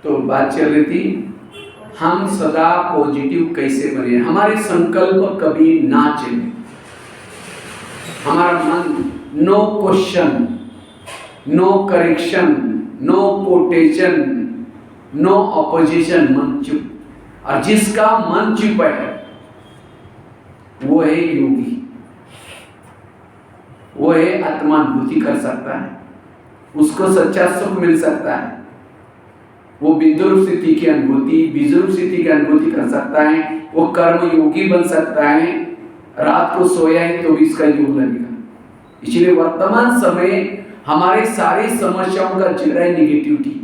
तो बात चल रही थी, हम सदा पॉजिटिव कैसे बने, हमारे संकल्प कभी ना चले, हमारा मन no question, no correction, no quotation, no opposition, मन चुप। और जिसका मन चुप है वो है योगी, वो है आत्मानुभूति कर सकता है, उसको सच्चा सुख मिल सकता है, वो बिंदु स्थिति की अनुभूति, बीजरूप स्थिति की अनुभूति कर सकता है, वो कर्म योगी बन सकता है। रात को सोया है तो भी इसका योग लगेगा। इसलिए वर्तमान समय हमारे सारी समस्याओं का जड़ है निगेटिविटी।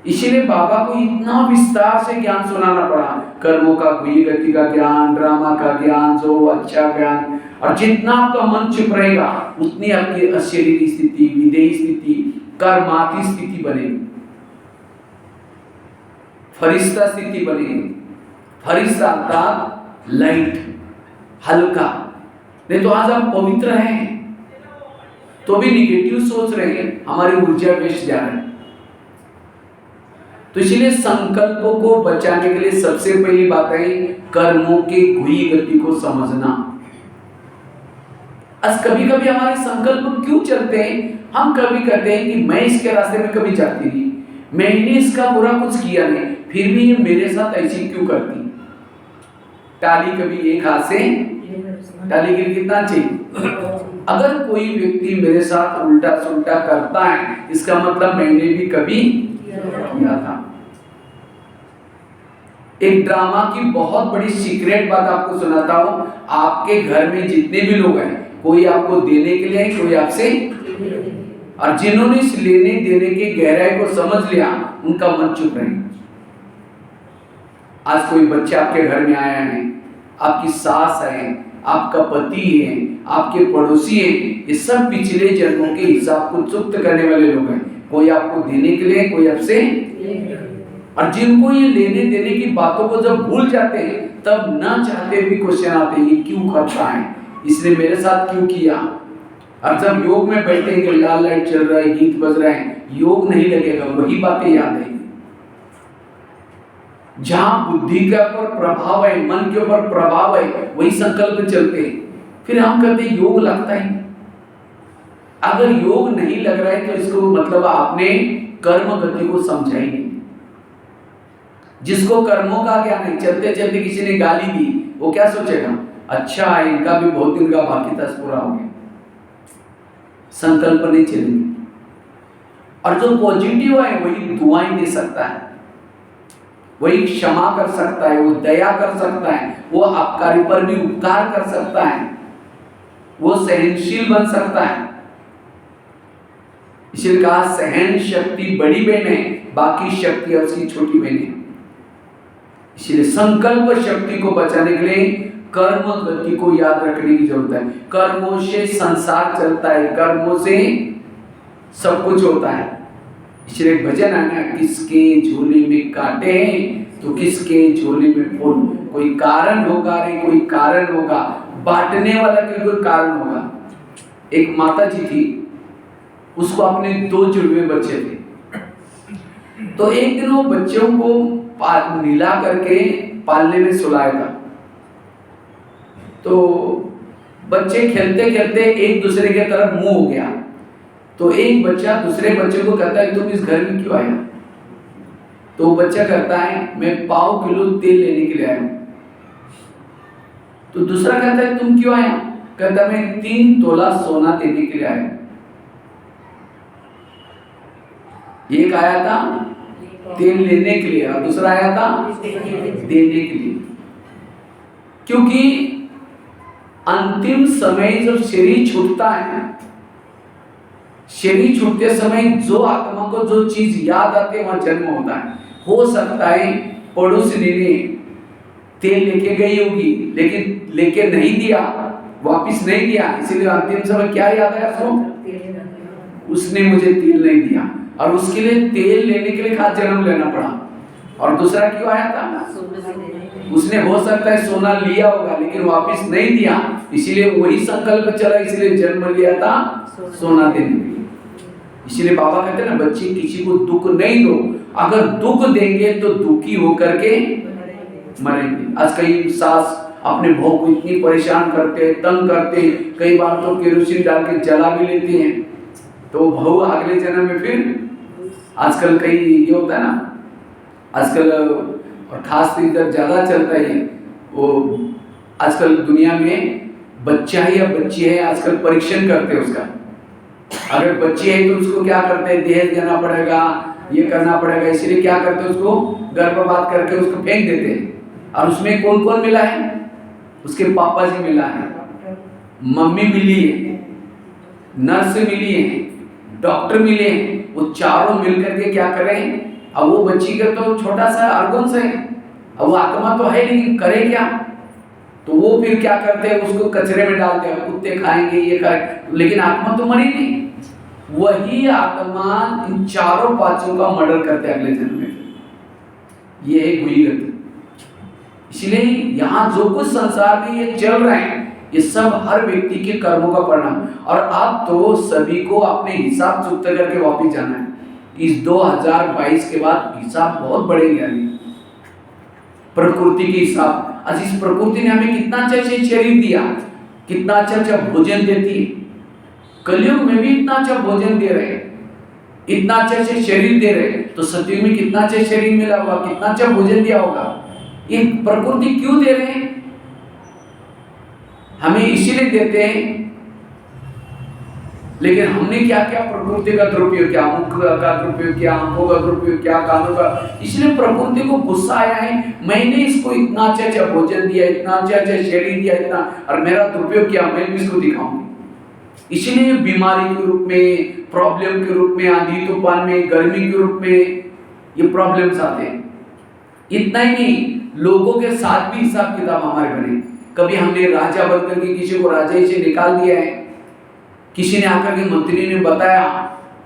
इसीलिए बाबा को इतना विस्तार से ज्ञान सुनाना पड़ा, कर्मों का, गुह्य गति का ज्ञान, ड्रामा का ज्ञान, जो अच्छा ज्ञान। और जितना आपका मन चुप रहेगा उतनी आपकी अशरीरी स्थिति, विदेही स्थिति, कर्माती स्थिति बनेगी, फरिश्ता स्थिति बनेगी। फरिश्ता अर्थात लाइट, हल्का। नहीं तो आज हम पवित्र हैं तो भी निगेटिव सोच रहे हैं, हमारी ऊर्जा वेस्ट जा रही है। तो इसलिए संकल्पों को बचाने के लिए सबसे पहली बात है कर्मों के गुह्य गति को समझना। आज कभी कभी हमारे संकल्प क्यों चलते हैं, हम कभी कहते हैं कि मैं इसके रास्ते में कभी जाती नहीं, मैंने इसका बुरा कुछ किया नहीं, फिर भी ये मेरे साथ ऐसी क्यों करती। टाली कभी एक हाथ से टाली गिर कितना चाहिए। अगर कोई व्यक्ति मेरे साथ उल्टा सुल्टा करता है इसका मतलब मैंने भी कभी किया था। एक ड्रामा की बहुत बड़ी सीक्रेट बात आपको सुनाता हूं। आपके घर में जितने भी लोग हैं, कोई आपको देने के लिए, कोई आपसे, और जिन्होंने इस लेने देने की गहराई को समझ लिया उनका मन चुप रहेगा। आज कोई बच्चा आपके घर में आया है, आपकी सास है, आपका पति है, आपके पड़ोसी है, ये सब पिछले जन्मों के हिसाब को चुप्त करने वाले लोग हैं। कोई आपको देने के लिए, कोई आपसे, और जिनको ये लेने देने की बातों को जब भूल जाते हैं तब ना चाहते भी क्वेश्चन आते हैं, ये क्यों करता है, इसने मेरे साथ क्यों किया। और जब योग में बैठेंगे, लाल लाइट चल रहा है, गीत बज रहा है, योग नहीं लगेगा, वही बातें याद आएंगी। जहां बुद्धि के ऊपर प्रभाव है, मन के ऊपर प्रभाव है, वही संकल्प चलते हैं। फिर हम कहते हैं योग लगता है। अगर योग नहीं लग रहा है तो इसको मतलब आपने कर्म गति को समझा ही नहीं। जिसको कर्मों का ज्ञान है, चलते चलते किसी ने गाली दी, वो क्या सोचेगा, अच्छा इनका भी बहुत दिन का बाकी था, पूरा हो गया। संकल्प नहीं चलेंगे। और जो पॉजिटिव है वही दुआएं दे सकता है, वही क्षमा कर सकता है, वो दया कर सकता है, वो आपकारी पर भी उपकार कर सकता है, वो सहनशील बन सकता है। इसलिए कहा सहन शक्ति बड़ी बहन है, बाकी शक्ति उसकी छोटी बहन है। इसलिए संकल्प शक्ति को बचाने के लिए कर्म गति को याद रखने की जरूरत है। कर्मों से संसार चलता है, कर्मों से सब कुछ होता है। इसलिए भजन है ना, किसके झोले में कांटे तो किसके झोले में फूल। कोई कारण होगा रे, कोई कारण होगा, बांटने वाला के कोई कारण होगा। एक माता जी थी, उसको अपने 2 जुड़वे बच्चे थे। तो एक दिन वो बच्चों को नीला करके पालने में सुलाया था। तो बच्चे खेलते खेलते एक दूसरे के तरफ मुंह हो गया। तो एक बच्चा दूसरे बच्चे को कहता है तुम इस घर में क्यों आए। तो वो बच्चा कहता है मैं 1.5 किलो तेल लेने के लिए आया हूं। तो दूसरा कहता है तुम क्यों आया। कहता मैं 3 तोला सोना देने के लिए आया। एक आया था तेल लेने के लिए और दूसरा आया था देने के लिए। क्योंकि अंतिम समय जब शरीर छूटता है, शरीर छूटते समय जो आत्मा को जो चीज याद आती है वहां जन्म होता है। हो सकता है पड़ोसी ने तेल लेके गई होगी लेकिन लेके नहीं दिया, वापिस नहीं दिया, इसीलिए अंतिम समय क्या याद आया उसको, उसने मुझे तेल नहीं दिया और उसके लिए तेल लेने के लिए खास जन्म लेना पड़ा। और दूसरा क्यों आया था, उसने हो सकता है सोना लिया होगा लेकिन वापिस नहीं दिया, इसीलिए वही संकल्प चला, इसलिए जन्म लिया था सोना देने के लिए। इसीलिए बाबा कहते हैं ना, बच्चे किसी को दुख नहीं दो, अगर दुख देंगे तो दुखी होकर के मरेंगे। आज कई सास अपने बहू को इतनी परेशान करते हैं, तंग करते हैं, कई बार तो केरोसिन डाल के जला भी लेती हैं, तो बहू अगले जन्म में फिर आजकल कई ये होता है ना, आजकल और खास तो इधर ज्यादा चलता है वो, आजकल दुनिया में बच्चा है या बच्ची है, आजकल परीक्षण करते हैं उसका। अगर बच्ची है तो उसको क्या करते हैं, दहेज देना पड़ेगा, ये करना पड़ेगा, इसलिए क्या करते हैं, उसको गर्भपात करके उसको फेंक देते हैं। और उसमें कौन कौन मिला है, उसके पापा जी मिला है, मम्मी मिली है, नर्स मिली है, डॉक्टर मिले हैं, वो चारों मिलकर के क्या करें। अब वो बच्ची का तो छोटा सा ऑर्गन है, अब वो आत्मा तो है लेकिन करे क्या, तो वो फिर क्या करते हैं, उसको कचरे में डालते हैं, कुत्ते खाएंगे, ये खाएंगे, लेकिन आत्मा तो मरी नहीं। वही आत्मा इन चारों पांचों का मर्डर करते हैं अगले जन्म में। ये है बुरी गति। इसलिए यहाँ जो कुछ संसार में ये चल रहे हैं, ये सब हर व्यक्ति के कर्मों का परिणाम। और अब तो सभी को अपने हिसाब चुकता करके वापिस जाना है। इस 2022 के बाद हिसाब बहुत बढ़ेंगे अभी, प्रकृति के हिसाब। आज इस प्रकृति ने हमें कितना अच्छा शरीर दिया, कितना अच्छा भोजन देती है। कलयुग में भी इतना अच्छा भोजन दे रहे हैं, इतना अच्छा शरीर दे रहे हैं, तो सतयुग में कितना अच्छा शरीर मिला होगा, कितना अच्छा भोजन दिया होगा। ये प्रकृति क्यों दे रहे हैं हमें, इसीलिए देते हैं। लेकिन हमने क्या क्या प्रकृति का दुरुपयोग किया, मुख का दुरुपयोग किया, आंखों का दुरुपयोग किया, कानों का। इसलिए प्रकृति को गुस्सा आया है, मैंने इसको इतना अच्छा भोजन दिया, इतना अच्छा शरीर दिया, इतना, और मेरा दुरुपयोग किया, मैं भी इसको दिखाऊंगी। इसलिए बीमारी के रूप में, प्रॉब्लम के रूप में, आंधी तूफान में, गर्मी के रूप में ये प्रॉब्लम्स आते हैं। इतना ही नहीं, लोगों के साथ भी हिसाब किताब हमारे बने। कभी हमने राजा बनकर के किसी को राजा से निकाल दिया है, किसी ने आकर के मंत्री ने बताया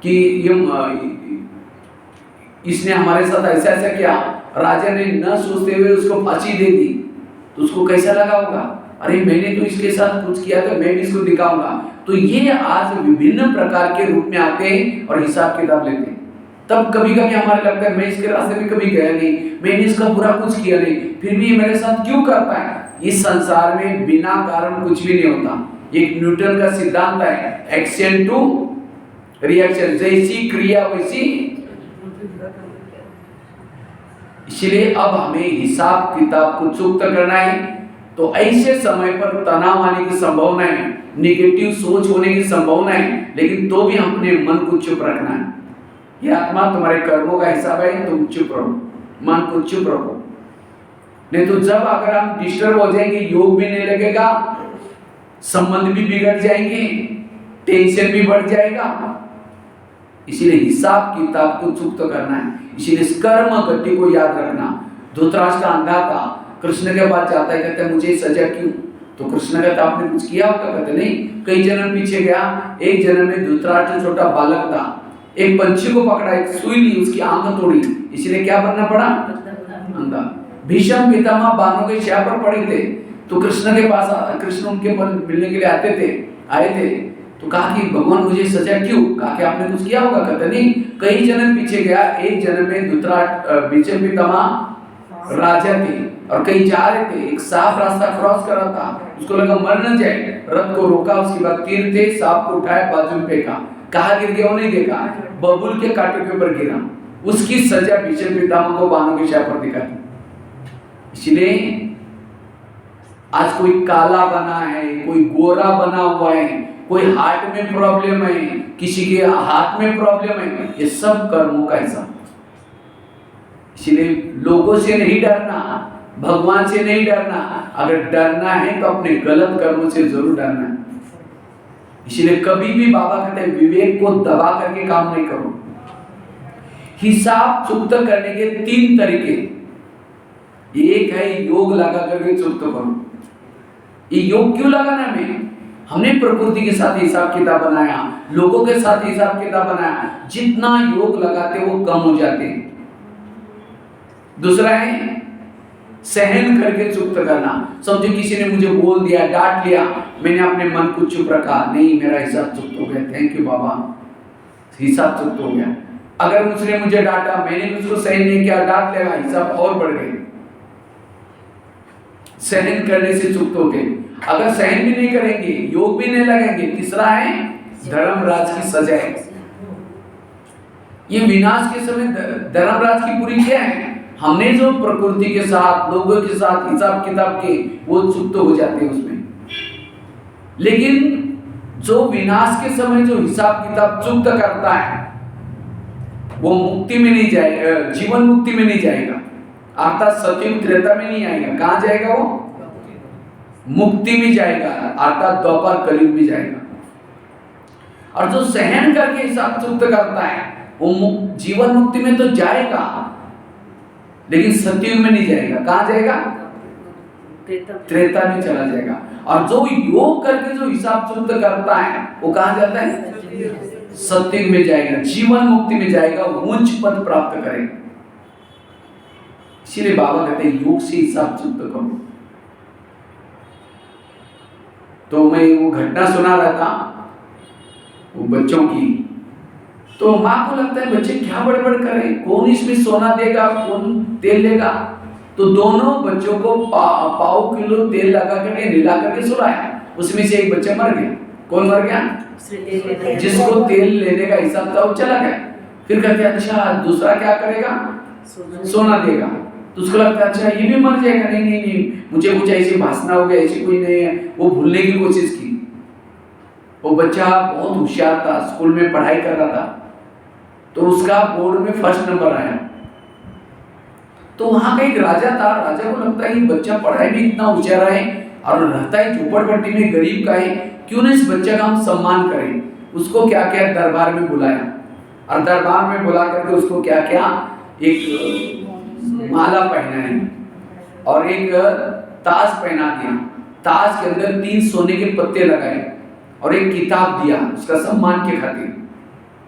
कि ये इसने हमारे साथ ऐसा ऐसा किया, राजा ने न सोचते हुए उसको फांसी दे दी, तो उसको कैसा लगा होगा, अरे मैंने तो इसके साथ कुछ किया था, मैं भी इसको दिखाऊंगा। तो ये आज विभिन्न प्रकार के रूप में आते हैं और हिसाब किताब लेते हैं। तब कभी कभी हमारे लगता है मैं इसके रास्ते में कभी गया नहीं, मैंने इसका बुरा कुछ किया नहीं, फिर भी ये मेरे साथ क्यों करता है। इस संसार में बिना कारण कुछ भी नहीं होता। एक न्यूटन का सिद्धांत है, एक्शन टू रिएक्शन, जैसी क्रिया वैसी। इसलिए अब हमें हिसाब किताब को चुकता करना है। तो ऐसे समय पर तनाव आने की संभावना है, नेगेटिव सोच होने की संभावना है, लेकिन तो भी अपने मन को चुप रखना है। ये आत्मा तुम्हारे कर्मों का हिसाब है, तुम चुप रहो, मन को चुप रखो। नहीं तो जब अगर हम डिस्टर्ब हो जाएंगे, योग भी नहीं लगेगा, संबंध भी बिगड़ जाएंगे, टेंशन भी बढ़ जाएगा। इसीलिए हिसाब किताब को चुप तो करना है। इसीलिए कर्म गति को याद रखना। धृतराष्ट्र अंधा था, कृष्ण के पास जाता है, कहता है मुझे सजा क्यों, तो कृष्ण कहता आपने कुछ किया होगा, कहते नहीं, कई जन्म पीछे गया। एक जन्म में धृतराष्ट्र छोटा बालक था, एक पंछी को पकड़ा, एक सुई ली, उसकी आंख तोड़ी, इसलिए क्या बनना पड़ा, अंधा। भीष्म पितामह बाणों के छाया पर पड़े थे, तो कृष्ण के पास, कृष्ण उनके मिलने के लिए आए थे, तो कहा कि भगवान मुझे सजा क्यों, कहा कि आपने कुछ किया होगा, कहते नहीं, कई जन्म पीछे गया। एक जन्म में धृतराष्ट्र भीष्म पितामह राजा थे और कहीं जा रहे थे, एक सांप रास्ता क्रॉस कर रहा था, उसको लगा मर न जाए, रथ को रोका, उसके बाद तीर थे, सांप को उठाया, बाजू में फेंका, कहा गिर गया, उन्हें देखा, बबूल के कांटे के ऊपर गिरा। उसकी सजा भीष्म पितामह को बाणों के छाया पर दिखाई। इसलिए आज कोई काला बना है, कोई गोरा बना हुआ है, कोई हार्ट में प्रॉब्लम है, किसी के हाथ में प्रॉब्लम है, ये सब कर्मों का हिसाब। इसलिए लोगों से नहीं डरना, भगवान से नहीं डरना, अगर डरना है तो अपने गलत कर्मों से जरूर डरना है। इसलिए कभी भी बाबा कहते हैं विवेक को दबा करके काम नहीं करो। हिसाब चुकता करने के 3 तरीके, एक है योग लगा करके चुकता करो। ये योग क्यों लगाना हमें, हमने प्रकृति के साथ हिसाब किताब बनाया, लोगों के साथ हिसाब किताब बनाया, जितना योग लगाते वो कम हो जाते हैं। दूसरा है सहन करके चुप करना। समझो किसी ने मुझे बोल दिया, डांट लिया, मैंने अपने मन को चुप रखा, नहीं मेरा हिसाब चुप हो गया, थैंक यू बाबा, हिसाब चुप हो गया। अगर उसने मुझे डांटा, मैंने भी उसको सहन नहीं किया, डांट लेगा, हिसाब और बढ़ गए। सहन करने से चुप होते। अगर सहन भी नहीं करेंगे, योग भी नहीं लगेंगे, तीसरा है धर्मराज की सजा है। ये विनाश के समय धर्मराज की पूरी क्या है? हमने जो प्रकृति के साथ, लोगों के साथ हिसाब किताब के, वो चुप हो जाते हैं उसमें। लेकिन जो विनाश के समय जो हिसाब किताब चुप करता है, वो मुक्ति में नहीं जाएगा, जीवन मुक्ति में नहीं जाएगा, अर्थात सतयुग त्रेता में नहीं आएगा। कहां जाएगा वो? मुक्ति में जाएगा, अर्थात द्वापर कलयुग में जाएगा। और जो सहन करके हिसाब चुप करता है, वो जीवन मुक्ति में तो जाएगा, लेकिन सतयुग में नहीं जाएगा। कहां जाएगा? त्रेता में चला जाएगा। और जो योग करके जो हिसाब चुप करता है, वो कहां जाता है? सतयुग में जाएगा, जीवन मुक्ति में जाएगा, उच्च पद प्राप्त करेगा। इसीलिए बाबा कहते हैं योग से हिसाब चुप करो। तो मैं वो घटना सुना रहा था वो बच्चों की, तो माँ को लगता है बच्चे क्या बड़बड़ कर रहे हैं, कौन इसमें सोना देगा, कौन तेल देगा। तो दोनों बच्चों को पाव किलो तेल लगा करके मिला करके सुलाया। उसमें से एक बच्चा मर गया। कौन मर गया? जिसको तेल लेने का हिसाब था वो चला गया। फिर कहते अच्छा दूसरा क्या करेगा? सोना देगा। तो उसको लगता है अच्छा ये भी मर जाएगा। नहीं नहीं नहीं, मुझे कुछ ऐसी वासना हो गई, ऐसी कोई नहीं है। वो भूलने की कोशिश की। वो बच्चा बहुत होशियार था, स्कूल में पढ़ाई कर रहा था, तो उसका बोर्ड में फर्स्ट नंबर आया। तो वहां का एक राजा था। राजा को लगता है बच्चा पढ़ाई में इतना होशियार है और रहता है झोपड़पट्टी में, गरीब का है, क्यों ना इस बच्चे का हम सम्मान करें। उसको क्या क्या दरबार में बुलाया, और दरबार में बुला करके उसको क्या क्या एक माला पहनाई और एक ताज पहना दिया। ताज के अंदर 3 सोने के पत्ते लगाए और एक किताब दिया उसका सम्मान के खातिर।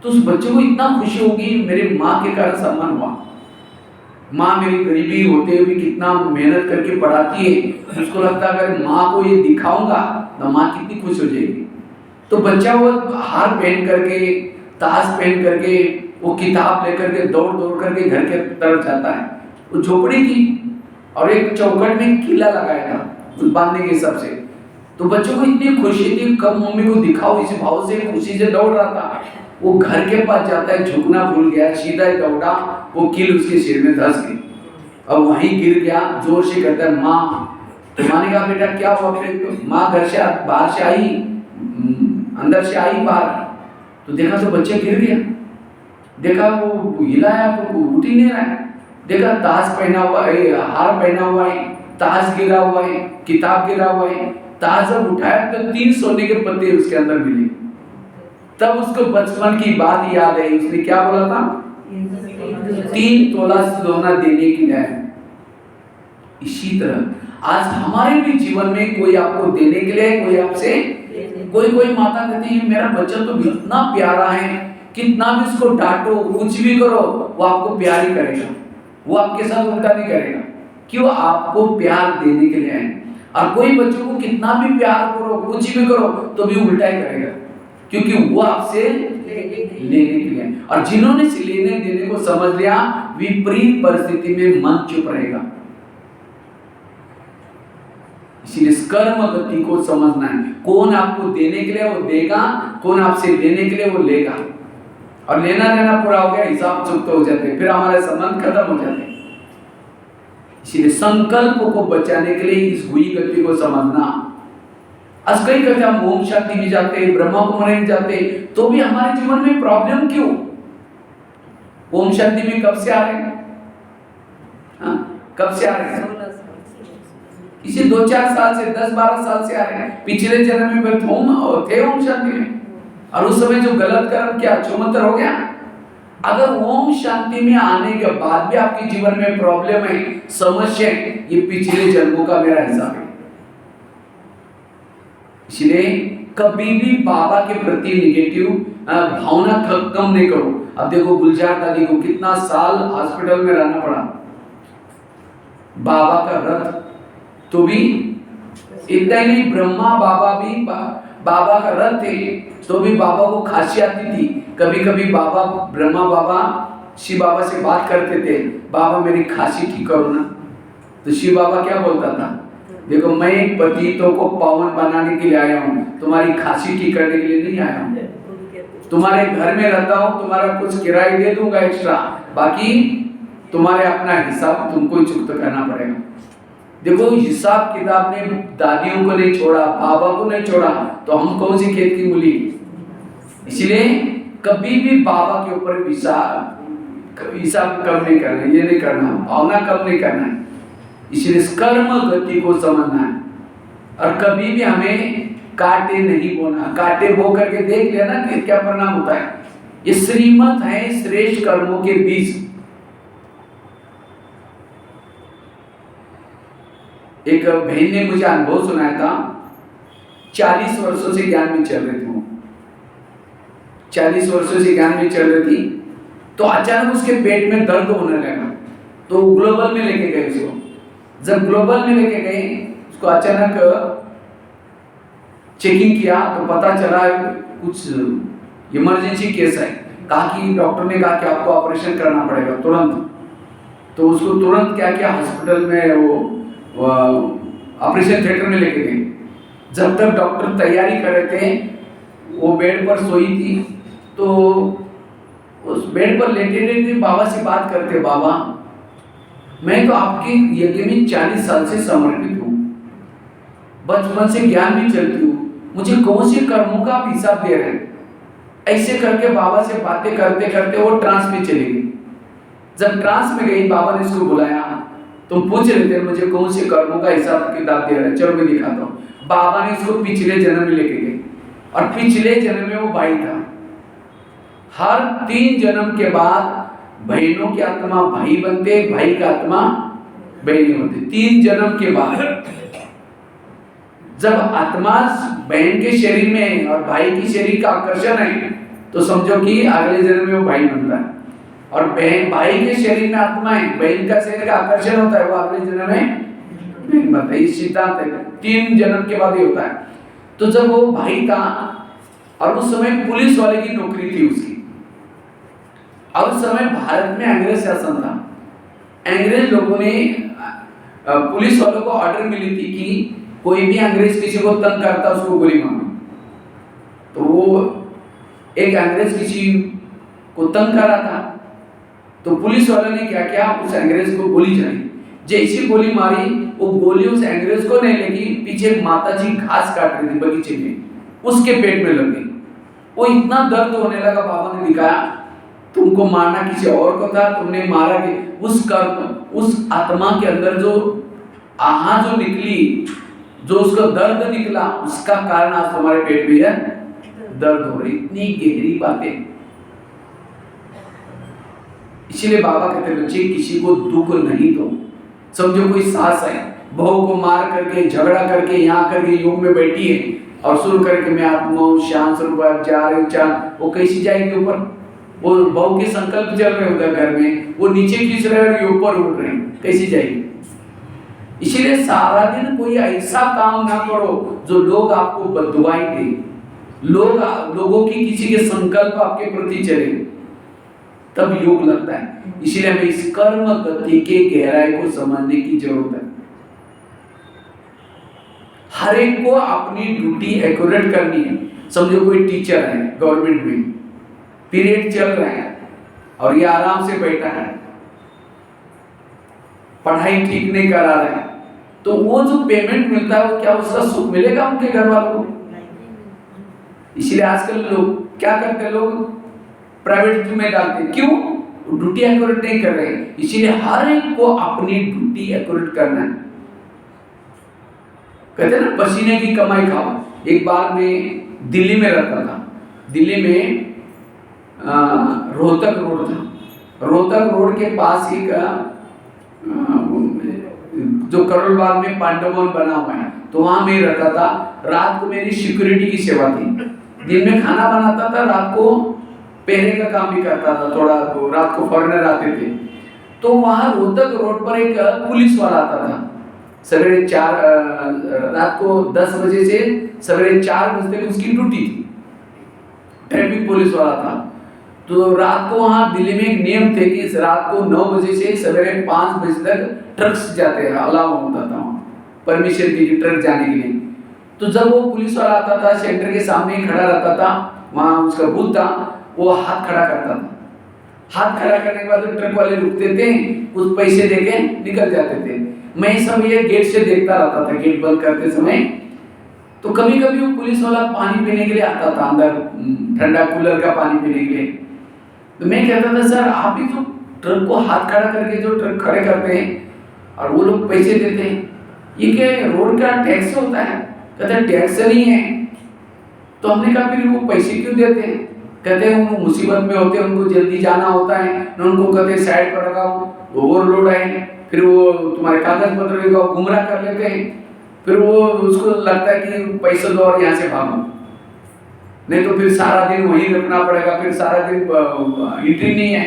तो उस बच्चे को इतना खुशी होगी, मेरे माँ के कारण सम्मान हुआ। माँ मेरी गरीबी होते हुए भी कितना मेहनत करके पढ़ाती है। उसको लगता है अगर माँ को ये दिखाऊंगा तो माँ कितनी खुश हो जाएगी। तो बच्चा वो हार पहन करके, ताज पहन करके, वो किताब लेकर के दौड़ दौड़ करके घर के तरफ जाता है। वो झोपड़ी थी और एक चौखट में किला लगाया था उस बांधने के हिसाब से। तो बच्चों को इतनी खुशी थी, कब मम्मी को दिखाओ, इस भाव से खुशी से दौड़ रहा था। वो घर के पास जाता है, झुकना भूल गया, सीधा दौड़ा, वो कील उसके सिर में धंस गई और वहीं गिर गया। जोर से कहता है माँ। तो माँ ने कहा बेटा क्या हुआ? माँ घर से बाहर से आई, अंदर से आई बाहर, तो देखा तो बच्चा गिर गया। देखा वो हिलाया तो उठ ही नहीं रहा है। देखा ताज पहना हुआ है, हार पहना हुआ है, ताज गिरा हुआ है, किताब गिरा हुआ है। ताज जब उठाया तो 3 सोने के पत्ते उसके अंदर मिले। तब उसको बचपन की बात याद आई। उसने क्या बोला था? 3 तोला सोना देने की है। इसी तरह आज हमारे भी जीवन में कोई आपको देने के लिए, कोई आपसे, कोई माता कहती है मेरा बच्चा तो इतना प्यारा है, कितना भी उसको डांटो, कुछ भी करो, वो आपको प्यार ही करेगा, वो आपके साथ उल्टा नहीं करेगा। क्यों? आपको प्यार देने के लिए है। और कोई बच्चों को कितना भी प्यार करो, कुछ भी करो, तो भी उल्टा ही करेगा, क्योंकि वो आपसे लेने के लिए। और जिन्होंने लेने देने को समझ लिया, विपरीत परिस्थिति में मन चुप रहेगा। इसीलिए कर्म गति को समझना है। कौन आपको देने के लिए वो देगा, कौन आपसे लेने के लिए वो लेगा। और लेना देना पूरा हो गया, हिसाब चुकता हो जाते, फिर हमारे संबंध खत्म हो जाते। इसीलिए संकल्प को बचाने के लिए इस हुई गति को समझना। आज कई कहते हम ओम शांति में जाते, ब्रह्मा कुमारी में जाते, तो भी हमारे जीवन में प्रॉब्लम क्यों? ओम शांति में कब से आ रहे हैं? कब से आ रहे हैं? इसे 2-4 साल से, 10-12 साल से आ रहे हैं। पिछले जन्म में थे ओम शांति में, और उस समय जो गलत कर्म क्या चुमंतर हो गया। अगर ओम शांति में आने के बाद भी आपके जीवन में प्रॉब्लम है, समस्या है, ये पिछले जन्मों का मेरा हिसाब है। इसलिए कभी भी बाबा के प्रति निगेटिव भावना कम नहीं करो। अब देखो गुलजार दादी को कितना साल हॉस्पिटल में रहना पड़ा, बाबा का रथ। तो भी इतना ही नहीं, ब्रह्मा बाबा भी बाबा का रथ थे, तो भी बाबा को खांसी आती थी। कभी कभी बाबा, ब्रह्मा बाबा शिव बाबा से बात करते थे, बाबा मेरी खांसी ठीक करो ना। तो शिव बाबा क्या बोलता था, देखो मैं पतितों को पावन बनाने के लिए आया हूँ, तुम्हारी खांसी ठीक करने के लिए नहीं आया हूँ। तुम्हारे घर में रहता हूँ, तुम्हारा कुछ किराया दे दूंगा एक्स्ट्रा, बाकी तुम्हारे अपना हिसाब तुमको ही चुकता करना पड़ेगा। देखो हिसाब किताब ने दादियों को नहीं छोड़ा, बाबा को नहीं छोड़ा, तो हम कौन सी खेत की मूली। इसलिए कभी भी बाबा के ऊपर हिसाब कम नहीं करना, ये नहीं करना, भावना कम नहीं करना है। इसलिए कर्म गति को समझना है, और कभी भी हमें कांटे नहीं बोना। कांटे बो करके देख लेना कि क्या परिणाम होता है। ये श्रीमत है श्रेष्ठ कर्मों के बीच। एक बहन ने मुझे अनुभव सुनाया था, 40 वर्षों से ज्ञान में चल रही थी वो, 40 वर्षों से ज्ञान में चल रही थी, तो अचानक उसके पेट में दर्द होने लगा। तो ग्लोबल में लेके गए उसको। जब ग्लोबल में लेके गए, उसको अचानक चेकिंग किया तो पता चला कुछ इमरजेंसी केस है। कहा कि डॉक्टर ने कहा कि आपको ऑपरेशन करना पड़ेगा तुरंत। तो उसको तुरंत क्या किया, हॉस्पिटल में वो ऑपरेशन थिएटर में लेके गए। जब तक डॉक्टर तैयारी कर रहे थे, वो बेड पर सोई थी, तो उस बेड पर लेटे लेटे बाबा से बात करते, बाबा मैं तो आपके यज्ञ में 40 साल से समर्पित हूँ, बचपन से ज्ञान में चलती हूँ, मुझे कौन से कर्मों का आप हिसाब दे रहे हैं। ऐसे करके बाबा से बातें करते करते वो ट्रांस में चली गई। जब ट्रांस में गई, बाबा ने इसको बुलाया, तुम पूछ रहे थे मुझे कौन से कर्मों का हिसाब किताब दे रहे हैं, चलो मैं दिखाता हूँ। बाबा ने इसको पिछले जन्म में लेके गए, और पिछले जन्म में वो भाई था। हर 3 जन्म के बाद बहनों की आत्मा भाई बनते, भाई का आत्मा बहनी बनते। 3 जन्म के बाद जब आत्मा बहन के शरीर में है और भाई की शरीर का आकर्षण है, तो समझो कि अगले जन्म में वो भाई बनता है। और बहन, भाई के शरीर में आत्मा है, बहन का शरीर का आकर्षण होता है, वो अगले जन्म में बहन बनता है। ये सिद्धांत है, 3 जन्म के बाद ये होता है। तो जब वो भाई था, और उस समय पुलिस वाले की नौकरी थी उसकी, और उस समय भारत में अंग्रेज शासन था। अंग्रेज लोगों ने, पुलिस वालों को ऑर्डर मिली थी कि कोई भी अंग्रेज किसी को तंग करता उसको गोली मारो। तो वो एक अंग्रेज किसी को तंग कर रहा था, तो पुलिस वालों ने क्या किया, उस अंग्रेज को गोली चलाई। जैसी गोली मारी, वो गोली उस अंग्रेज को नहीं लगी, पीछे माता जी घास काट रही थी बगीचे में, उसके पेट में लग गई। वो इतना दर्द होने लगा, बाबा ने दिखाया तुमको मारना किसी और को था, तुमने मारा कि उस कर्म, उस आत्मा के अंदर जो आहा जो निकली, जो उसका दर्द निकला, उसका कारण आज तुम्हारे पेट में है दर्द हो रही। इतनी गहरी बातें। इसीलिए बाबा कहते हैं बच्चे किसी को दुख नहीं दो। समझो कोई सास है, बहू को मार करके, झगड़ा करके, यहाँ करके योग में बैठी है, और शुरू करके मैं आत्मा शांत स्वरूप जा रही चाह, वो कैसी जाएगी ऊपर। वो बहू के संकल्प चल रहे उधर घर में, वो नीचे खींच रहे और ये ऊपर उठ रहे, कैसी जाएगी। इसीलिए सारा दिन कोई ऐसा काम ना करो जो लोग आपको बददुआई दे, लोगों की किसी के संकल्प आपके प्रति चले, तब योग लगता है। इसीलिए हमें इस कर्म गति के गहराई को समझने की जरूरत है। हर एक को अपनी ड्यूटी एक्यूरेट करनी है। समझो कोई टीचर है गवर्नमेंट में, पीरियड चल रहा है और ये आराम से बैठा है, पढ़ाई ठीक नहीं करा रहा है, तो वो जो पेमेंट मिलता है वो क्या उसका सुख मिलेगा उनके घर वालों को? इसलिए आजकल लोग क्या करते हैं, लोग प्राइवेट में डालते हैं। क्यों? ड्यूटी एक्यूरेट नहीं कर रहे। इसीलिए हर एक को अपनी ड्यूटी एक्यूरेट करना है। कहते हैं ना पसीने की कमाई खाओ। एक बार मैं दिल्ली में रहता था, दिल्ली में रोहतक रोड था। रोहतक रोड के पास एक जो करोल बाग में पांडव भवन बना हुआ है, तो वहां मैं रहता था। रात को मेरी सिक्योरिटी की सेवा थी, दिन में खाना बनाता था, रात को पहरे का काम भी करता था थोड़ा, तो रात को फॉरेनर आते थे। तो वहां रोहतक रोड पर एक पुलिस वाला आता था, सवेरे 4 रात को 10 बजे से सवेरे 4 बजे तक उसकी ड्यूटी थी, ट्रैफिक पुलिस वाला था। तो रात को वहाँ दिल्ली में एक नियम थे कि रात को 9 बजे से सवेरे 5 बजे तक ट्रक्स जाते हैं, अलाउ होता था परमिशन की ट्रक जाने के लिए। तो जब वो पुलिस वाला आता था, सेंटर के सामने ही खड़ा रहता था, वहाँ उसका बूथ था, वो हाथ खड़ा करता था। हाथ खड़ा करने के बाद ट्रक वाले रुकते थे, कुछ पैसे देके निकल जाते थे। मैं सब ये गेट से देखता रहता था, गेट बंद करते समय। तो कभी कभी वो पुलिस वाला पानी पीने के लिए आता था अंदर, ठंडा कूलर का पानी पीने के लिए। तो मैं कहता था सर आप ही तो ट्रक को हाथ खड़ा करके जो ट्रक खड़े करते हैं और वो लोग पैसे देते हैं, ये क्या रोड का टैक्स होता है? कहते हैं टैक्स नहीं है। तो हमने कहा फिर वो पैसे क्यों देते हैं? कहते हैं वो मुसीबत में होते हैं, उनको जल्दी जाना होता है ना, उनको कहते हैं साइड पर लगाओ, ओवरलोड है, फिर वो तुम्हारे कागज पत्र लगाओ, गुमराह कर लेते हैं, फिर वो उसको लगता है कि पैसा दो और यहाँ से भागो, नहीं तो फिर सारा दिन वहीं रुकना पड़ेगा, फिर सारा दिन एंट्री नहीं है,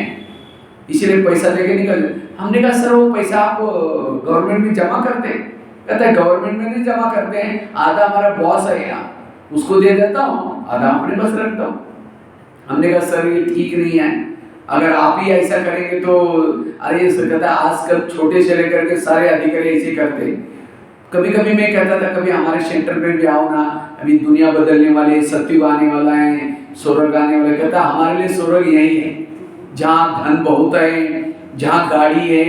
इसीलिए पैसा लेके निकल। हमने कहा सर वो पैसा आप गवर्नमेंट में जमा करते हैं? कहता है गवर्नमेंट में नहीं जमा करते हैं, आधा हमारा बॉस है यहाँ, उसको दे देता हूँ, आधा अपने पास रखता हूँ। हमने कहा सर ये ठीक नहीं है, अगर आप ही ऐसा करेंगे तो अरे सर कहता है आजकल छोटे से लेकर के सारे अधिकारी ऐसे करते हैं। कभी कभी मैं कहता था कभी हमारे सेंटर पे भी आओ ना, अभी दुनिया बदलने वाले, सत्युग आने वाला है, स्वर्ग आने वाला। कहता हमारे लिए स्वर्ग यही है जहाँ धन बहुत है, जहाँ गाड़ी है,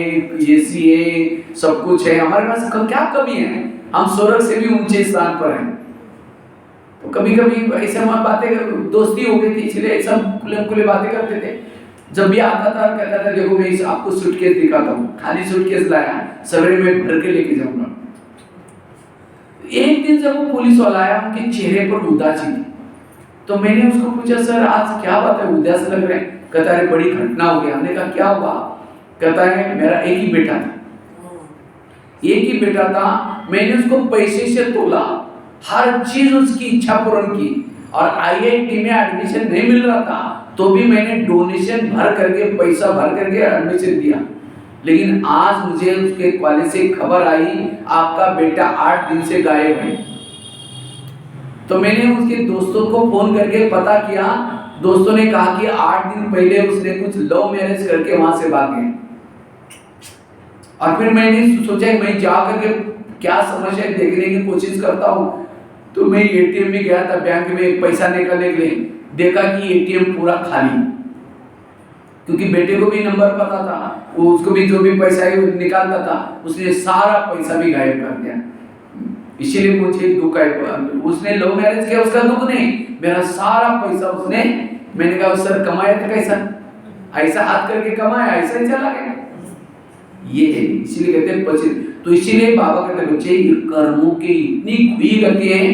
एसी है, सब कुछ है, हमारे पास क्या कमी है? हम स्वर्ग से भी ऊंचे स्थान पर हैं। तो कभी कभी ऐसे बातें दोस्ती हो गई थी, इसलिए सब खुले खुले बातें करते थे। जब भी आता था कहता था देखो मैं आपको सूटकेस दिखाता हूँ, खाली सूटकेस लाया, सवेरे में भर के लेके जाऊंगा। एक दिन जब वो पुलिस वाला आया, उनके चेहरे पर उदासी थी, तो मैंने उसको पूछा सर आज क्या बात है, उदास लग रहे हैं? कहता है बड़ी घटना हो गई। हमने कहा क्या हुआ? कहता है मेरा एक ही बेटा था, एक ही बेटा था, मैंने उसको पैसे से तोला, हर चीज उसकी इच्छा पूर्ण की, और IIT में एडमिशन नहीं मिल रहा था तो भी मैंने डोनेशन भर करके, पैसा भर करके एडमिशन दिया। लेकिन आज मुझे उसके कॉलेज से खबर आई आपका बेटा 8 दिन से गायब है। तो मैंने उसके दोस्तों को फोन करके पता किया, दोस्तों ने कहा कि 8 दिन पहले उसने कुछ लव मैरिज करके वहां से भाग गए। और फिर मैंने सोचा मैं जा करके क्या समस्या है देखने की कोशिश करता हूँ। तो मैं ATM में गया था, बैंक में पैसा निकालने के लिए, देखा कि ATM पूरा खाली, क्योंकि बेटे को भी नंबर पता था, वो उसको भी जो भी पैसा है निकालता था, उसने सारा पैसा भी गायब कर दिया। इसीलिए मुझे दुख है, उसने लव मैरिज किया उसका दुख नहीं, मेरा सारा पैसा उसने, मैंने कहा सर कमाया था कैसा? ऐसा हाथ करके कमाया, ऐसा ही चला गया। ये है, इसीलिए कहते हैं पचे। तो इसीलिए बाबा कहते बच्चे ये कर्मों की इतनी खुई गति है,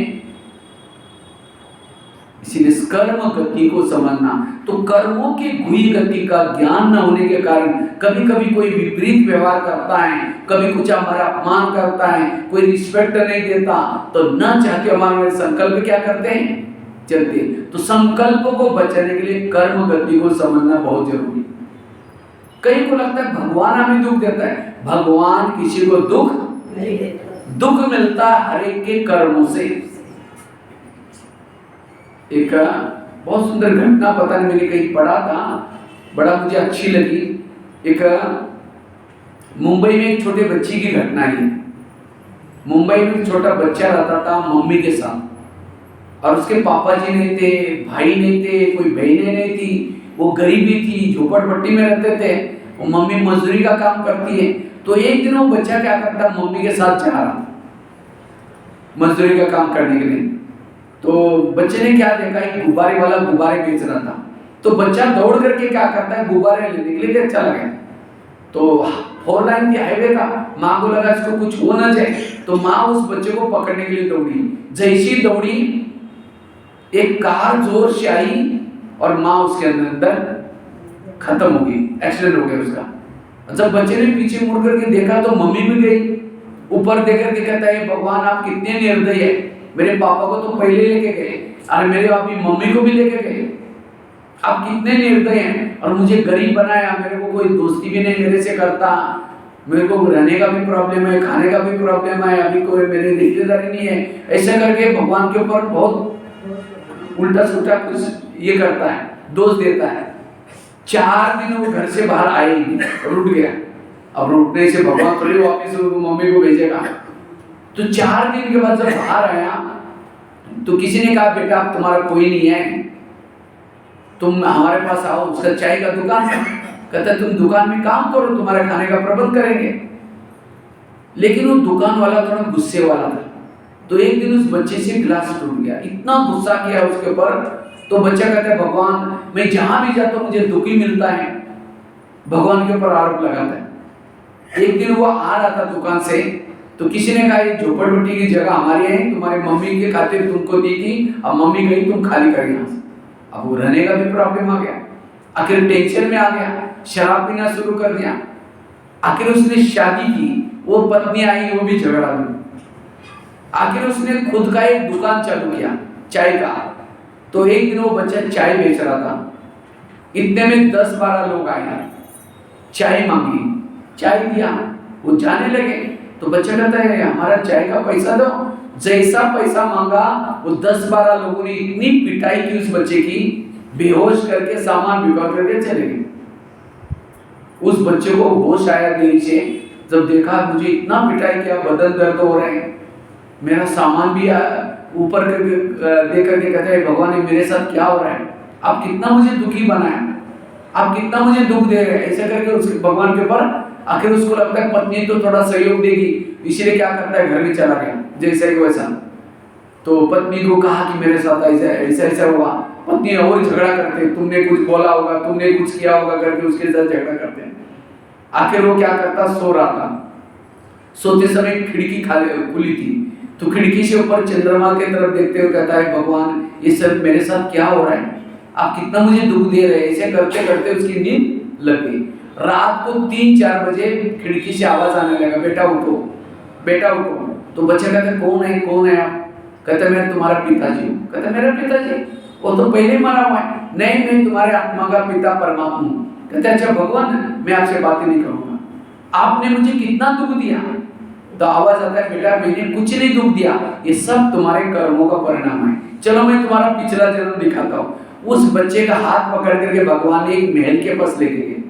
इसीलिए कर्म गति को समझना। तो कर्मों की खुई गति का ज्ञान न होने के कारण कभी कभी कोई विपरीत व्यवहार करता है, कभी कुछ हमारा अपमान करता है, कोई रिस्पेक्ट नहीं देता, तो न चाहते हमारे संकल्प क्या करते हैं, चलते। तो संकल्प को बचाने के लिए कर्म गति को समझना बहुत जरूरी। कई को लगता है भगवान हमें दुख देता है, भगवान किसी को दुख मिलता है हर एक के कर्मों से। एक बहुत सुंदर घटना, पता नहीं मैंने कहीं पढ़ा था, बड़ा मुझे अच्छी लगी। एक मुंबई में एक छोटे बच्ची की घटना है। मुंबई में एक छोटा बच्चा रहता था मम्मी के साथ, और उसके पापा जी नहीं थे, भाई नहीं थे, कोई बहनें नहीं थी, वो गरीबी थी, झोपड़पट्टी में रहते थे। वो मम्मी मजदूरी का काम करती है। तो एक दिन वो बच्चा क्या करता, मम्मी के साथ जा रहा मजदूरी का काम करने के लिए। तो बच्चे ने क्या देखा, एक गुब्बारे वाला गुब्बारे बेच रहा था। तो बच्चा दौड़ करके क्या करता है, गुब्बारे लेने के लिए अच्छा लगा। तो 4 लाइन की हाईवे था, माँ को लगा इसको कुछ हो ना जाए, तो माँ उस बच्चे को पकड़ने के लिए दौड़ी। जैसी दौड़ी एक कार जोर से आई और माँ उसके अंदर खत्म हो गई, एक्सीडेंट हो गया उसका। जब बच्चे ने पीछे मुड़ करके देखा तो मम्मी भी गई, ऊपर देख करके कहता है भगवान आप कितने निर्दय है, मेरे पापा को तो पहले लेके गए और मेरे अपनी मम्मी को भी लेके गए, आप कितने निर्दय हैं, और मुझे गरीब बनाया, मेरे को कोई दोस्ती भी नहीं मेरे से करता, मेरे को रहने का भी प्रॉब्लम है, खाने का भी प्रॉब्लम है, अभी कोई मेरे रिश्तेदारी नहीं है, ऐसा करके भगवान के ऊपर बहुत उल्टा सुल्टा कुछ ये करता है, दोष देता है। 4 दिन वो घर से बाहर आए ही नहीं, रुट गया। अब रुटने से भगवान थोड़ी वापिस मम्मी को भेजेगा। तो 4 दिन के बाद जब बाहर आया तो किसी ने कहा बेटा अब तुम्हारा कोई नहीं है, तुम हमारे पास आओ। उसका चाय का दुकान है, कहता तुम दुकान में काम करो, तुम्हारे खाने का प्रबंध करेंगे। लेकिन वो दुकान वाला थोड़ा गुस्से वाला था, तो एक दिन उस बच्चे से गिलास टूट गया, इतना गुस्सा किया उसके ऊपर। तो बच्चा कहता है भगवान मैं जहां भी जाता हूं मुझे दुखी मिलता है, भगवान के ऊपर आरोप लगाता है। एक दिन वो आ रहा था दुकान से, तो किसी ने कहा ये झोपड़पट्टी की जगह हमारी है, तुम्हारी मम्मी के खातिर तुमको दी थी, अब मम्मी गई तुम खाली कर यहाँ से। अब वो रहने का भी प्रॉब्लम आ गया, आखिर टेंशन में आ गया, शराब पीना शुरू कर दिया। आखिर उसने शादी की, वो पत्नी आई, वो भी झगड़ा हुआ। आखिर उसने खुद का एक दुकान चालू किया चाय का। तो एक दिन वो बच्चा चाय बेच रहा था, इतने में 10-12 लोग आए, चाय मांगी, चाय दिया, वो जाने लगे। तो बच्चा कहता है हमारा चाय का पैसा दो। जैसा पैसा मांगा वो 10-12 लोगों ने इतनी पिटाई की उस बच्चे की, बेहोश करके सामान बिगाड़ करके चले गए। उस बच्चे को होश आया देरी से, जब देखा मुझे इतना पिटाई किया, बदन दर्द हो रहे हैं, मेरा सामान भी ऊपर देख करके कहता है भगवान ये मेरे साथ क्या हो रहा है, आप कितना मुझे दुखी बनाया, आप कितना मुझे दुख दे रहे हैं। ऐसा करके उसके भगवान के ऊपर आखिर उसको लगता है पत्नी तो थोड़ा सहयोग देगी, इसलिए क्या करता है घर में चला गया जैसे कि वैसा। तो पत्नी को कहा कि मेरे साथ ऐसा ऐसा हुआ। पत्नी और झगड़ा करते, तुमने कुछ बोला होगा, तुमने कुछ किया होगा करके उसके साथ झगड़ा करते हैं। आखिर वो क्या करता, सो रहा था, सोते समय खिड़की खुली थी, तो खिड़की से ऊपर चंद्रमा के तरफ देखते हुए कहता है भगवान ये सब मेरे साथ क्या हो रहा है, आप कितना मुझे दुख दे रहे हैं। ऐसे करते करते उसकी नींद लग गई। रात को 3-4 बजे खिड़की से आवाज आने लगा, बेटा उठो, बेटा उठो। तो बच्चा कहता कौन है आप? कहता मैं तुम्हारा पिताजी हूँ। कहता मेरा पिताजी? वो तो पहले मरा हुआ है। नहीं मैं तुम्हारे आत्मा का पिता परमात्मा हूँ। कहते अच्छा भगवान मैं आपसे बातें नहीं करूंगा, आपने मुझे कितना दुख दिया। तो आवाज आता है बेटा मैंने कुछ नहीं दुख दिया, ये सब तुम्हारे कर्मों का परिणाम है, चलो मैं तुम्हारा पिछला जन्म दिखाता हूँ। उस बच्चे का हाथ पकड़ करके भगवान ने एक महल के पास लेके गए।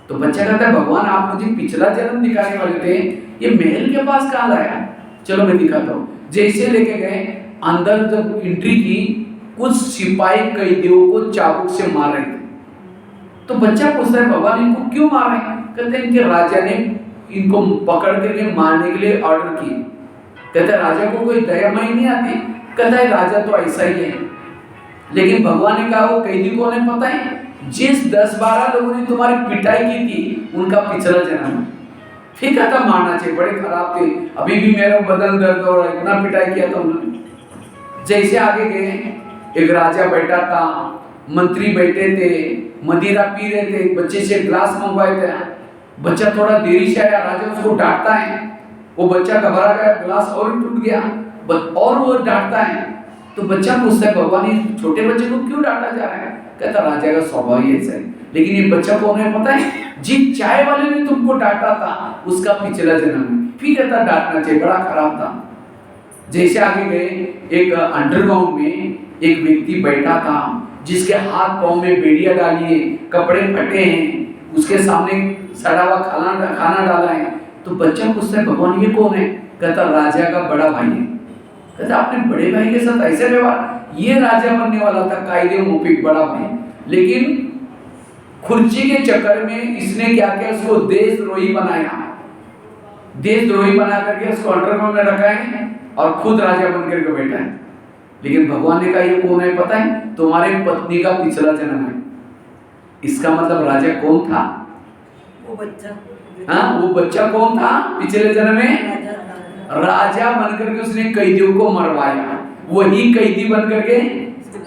तो बच्चा कहता है भगवान आप मुझे पिछला जन्म दिखाने वाले थे, ये महल के पास कहाँ लाया, चलो मैं दिखाता हूँ। जैसे लेके गए, अंदर जब एंट्री की, कुछ सिपाही कैदियों को चाबुक से मार रहे थे। तो बच्चा पूछता है भगवान इनको क्यों मार रहे हैं? कहते हैं इनके राजा ने इनको पकड़ करके मारने के लिए ऑर्डर किए। कहते हैं राजा को कोई दया माई नहीं आती। कहता है राजा तो ऐसा ही है, लेकिन भगवान ने कहा वो कैदी कौन है पता है? जिस 10-12 लोगों ने तुम्हारी पिटाई की थी उनका पिछला जन्म। फिर कहता मारना चाहिए, बड़े खराब थे, अभी भी मेरा बदन दर्द हो रहा है, इतना पिटाई किया था उन्होंने। जैसे आगे गए, एक राजा बैठा था, मंत्री बैठे थे, मदिरा पी रहे थे, बच्चे से ग्लास मंगवाए थे। बच्चा थोड़ा देरी से आया, राजा उसको डांटता है, वो बच्चा घबरा गया, ग्लास और टूट गया और वो डांटता है। तो बच्चा पूछता है भगवान ये छोटे बच्चे को क्यों डांटा जा रहा है? कहता राजा का स्वभाव ही ऐसा है। लेकिन ये बच्चा कौन है पता है? जिस चाय वाले ने तुमको डांटा था उसका पिछला जन्म है। फिर कहता डांटना चाहिए, बड़ा खराब था। जैसे आगे गए, एक अंडरग्राउंड में एक व्यक्ति बैठा था जिसके हाथ पांव में बेड़ियां डाली है, कपड़े फटे हैं, उसके सामने सड़ा हुआ खाना डाला है। तो बच्चा पूछता है भगवान ये कौन है? कहता राजा का बड़ा भाई है। कहता आपने बड़े भाई के साथ ऐसे व्यवहार? ये राजा बनने वाला था, कायदे मुफीक बड़ा भाई, लेकिन खुर्ची के चक्कर में इसने क्या किया, उसको देशद्रोही बनाया। देशद्रोही बना करके उसको अंडरग्राउंड में रखा है और खुद राजा बन करके बैठा है। लेकिन भगवान ने कहा ये कौन है पता है? तुम्हारे पत्नी का पिछला जन्म है। इसका मतलब राजा कौन था? वो बच्चा। हाँ, वो बच्चा कौन था पिछले जन्म में? राजा बनकर के उसने कैदियों को मरवाया। वही कैदी बनकर के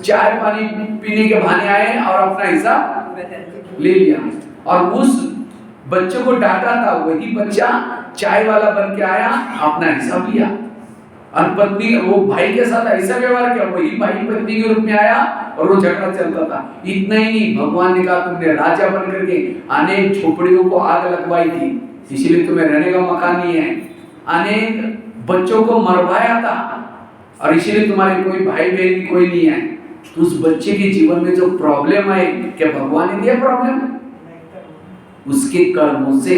चाय पानी पीने के बहाने आए और अपना हिसाब ले लिया। और उस बच्चे को डांटा था, वही बच्चा चाय वाला बन के आया, अपना हिसाब लिया। और पत्नी वो भाई के साथ ऐसा व्यवहार किया, वही भाई पत्नी के रूप में आया और वो झगड़ा चलता था। इतना ही नहीं, भगवान ने कहा तुमने राजा बन करके अनेक झोपड़ियों को आग लगवाई थी, इसीलिए तुम्हें रहने का मकान नहीं है। अनेक बच्चों को मरवाया था और इसीलिए तुम्हारे कोई भाई बहन कोई नहीं है। तो उस बच्चे के जीवन में जो प्रॉब्लम आए, क्या भगवान ने दिया प्रॉब्लम? उसके कर्मों से।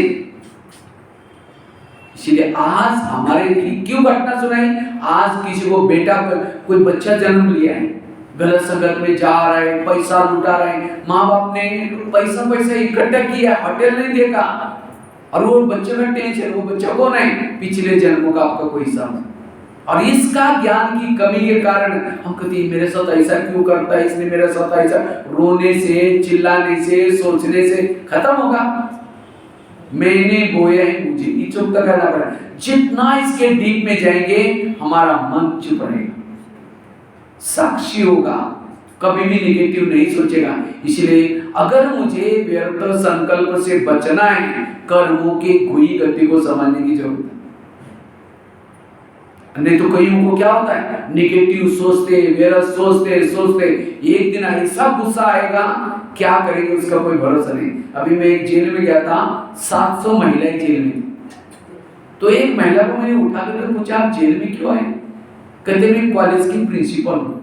इसलिए आज हमारे लिए क्यों घटना सुनाई? आज किसी को बेटा कोई बच्चा जन्म लिया है, गलत संगत में जा रहा है, पैसा लुटा रहा है, माँ बाप ने पैसा इकट्ठा किया, होटल नहीं देखा और वो बच्चे में टेंशन। वो बच्चा कौन है? पिछले जन्मों का आपका कोई हिसाब। और इसका ज्ञान की कमी के कारण हम कहते हैं मेरे साथ ऐसा क्यों करता है, इसने मेरे साथ ऐसा। रोने से, चिल्लाने से, सोचने से खत्म होगा। मैंने बोया है मुझे, ये चुप करना पड़ा। जितना इसके डीप में जाएंगे हमारा मन चुप रहेगा, साक्षी होगा, कभी भी नेगेटिव नहीं सोचेगा। इसलिए अगर मुझे व्यर्थ संकल्प से बचना है, कर्मों के गुई गति को समझने की जरूरत है। नहीं तो कईयों को क्या होता है, नेगेटिव सोचते, व्यर्थ सोचते एक दिन ऐसा गुस्सा आएगा, क्या करेंगे उसका कोई भरोसा नहीं। अभी मैं एक जेल में गया था, 700 महिलाएं जेल में। तो एक महिला को मैंने उठा कर पूछा, आप जेल में क्यों आए? कहते मैं कॉलेज की प्रिंसिपल हूँ।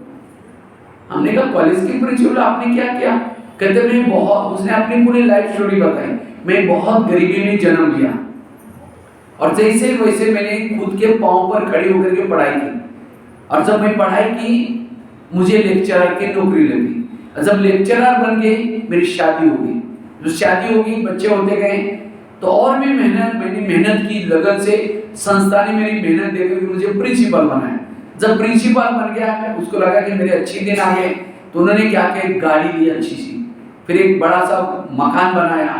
हमने कहा कॉलेज की प्रिंसिपल, आपने क्या किया? कहते मैं बहुत, उसने अपनी पूरी लाइफ स्टोरी बताई। मैं बहुत गरीबी में जन्म लिया और जैसे वैसे मैंने खुद के पांव पर खड़े होकर के पढ़ाई की। और जब मैं पढ़ाई की, मुझे लेक्चरर की नौकरी लगी। जब लेक्चरर बन गए, मेरी शादी हो गई। जो शादी हो गई, बच्चे होते गए, तो और भी मैंने मेहनत की, लगन से संस्था ने मेरी मेहनत देखकर मुझे प्रिंसिपल बनाया। जब प्रिंसिपल बन गया, उसको लगा कि मेरे अच्छे दिन आ गए, तो उन्होंने क्या किया, एक गाड़ी ली अच्छी सी, फिर एक बड़ा सा मकान बनाया,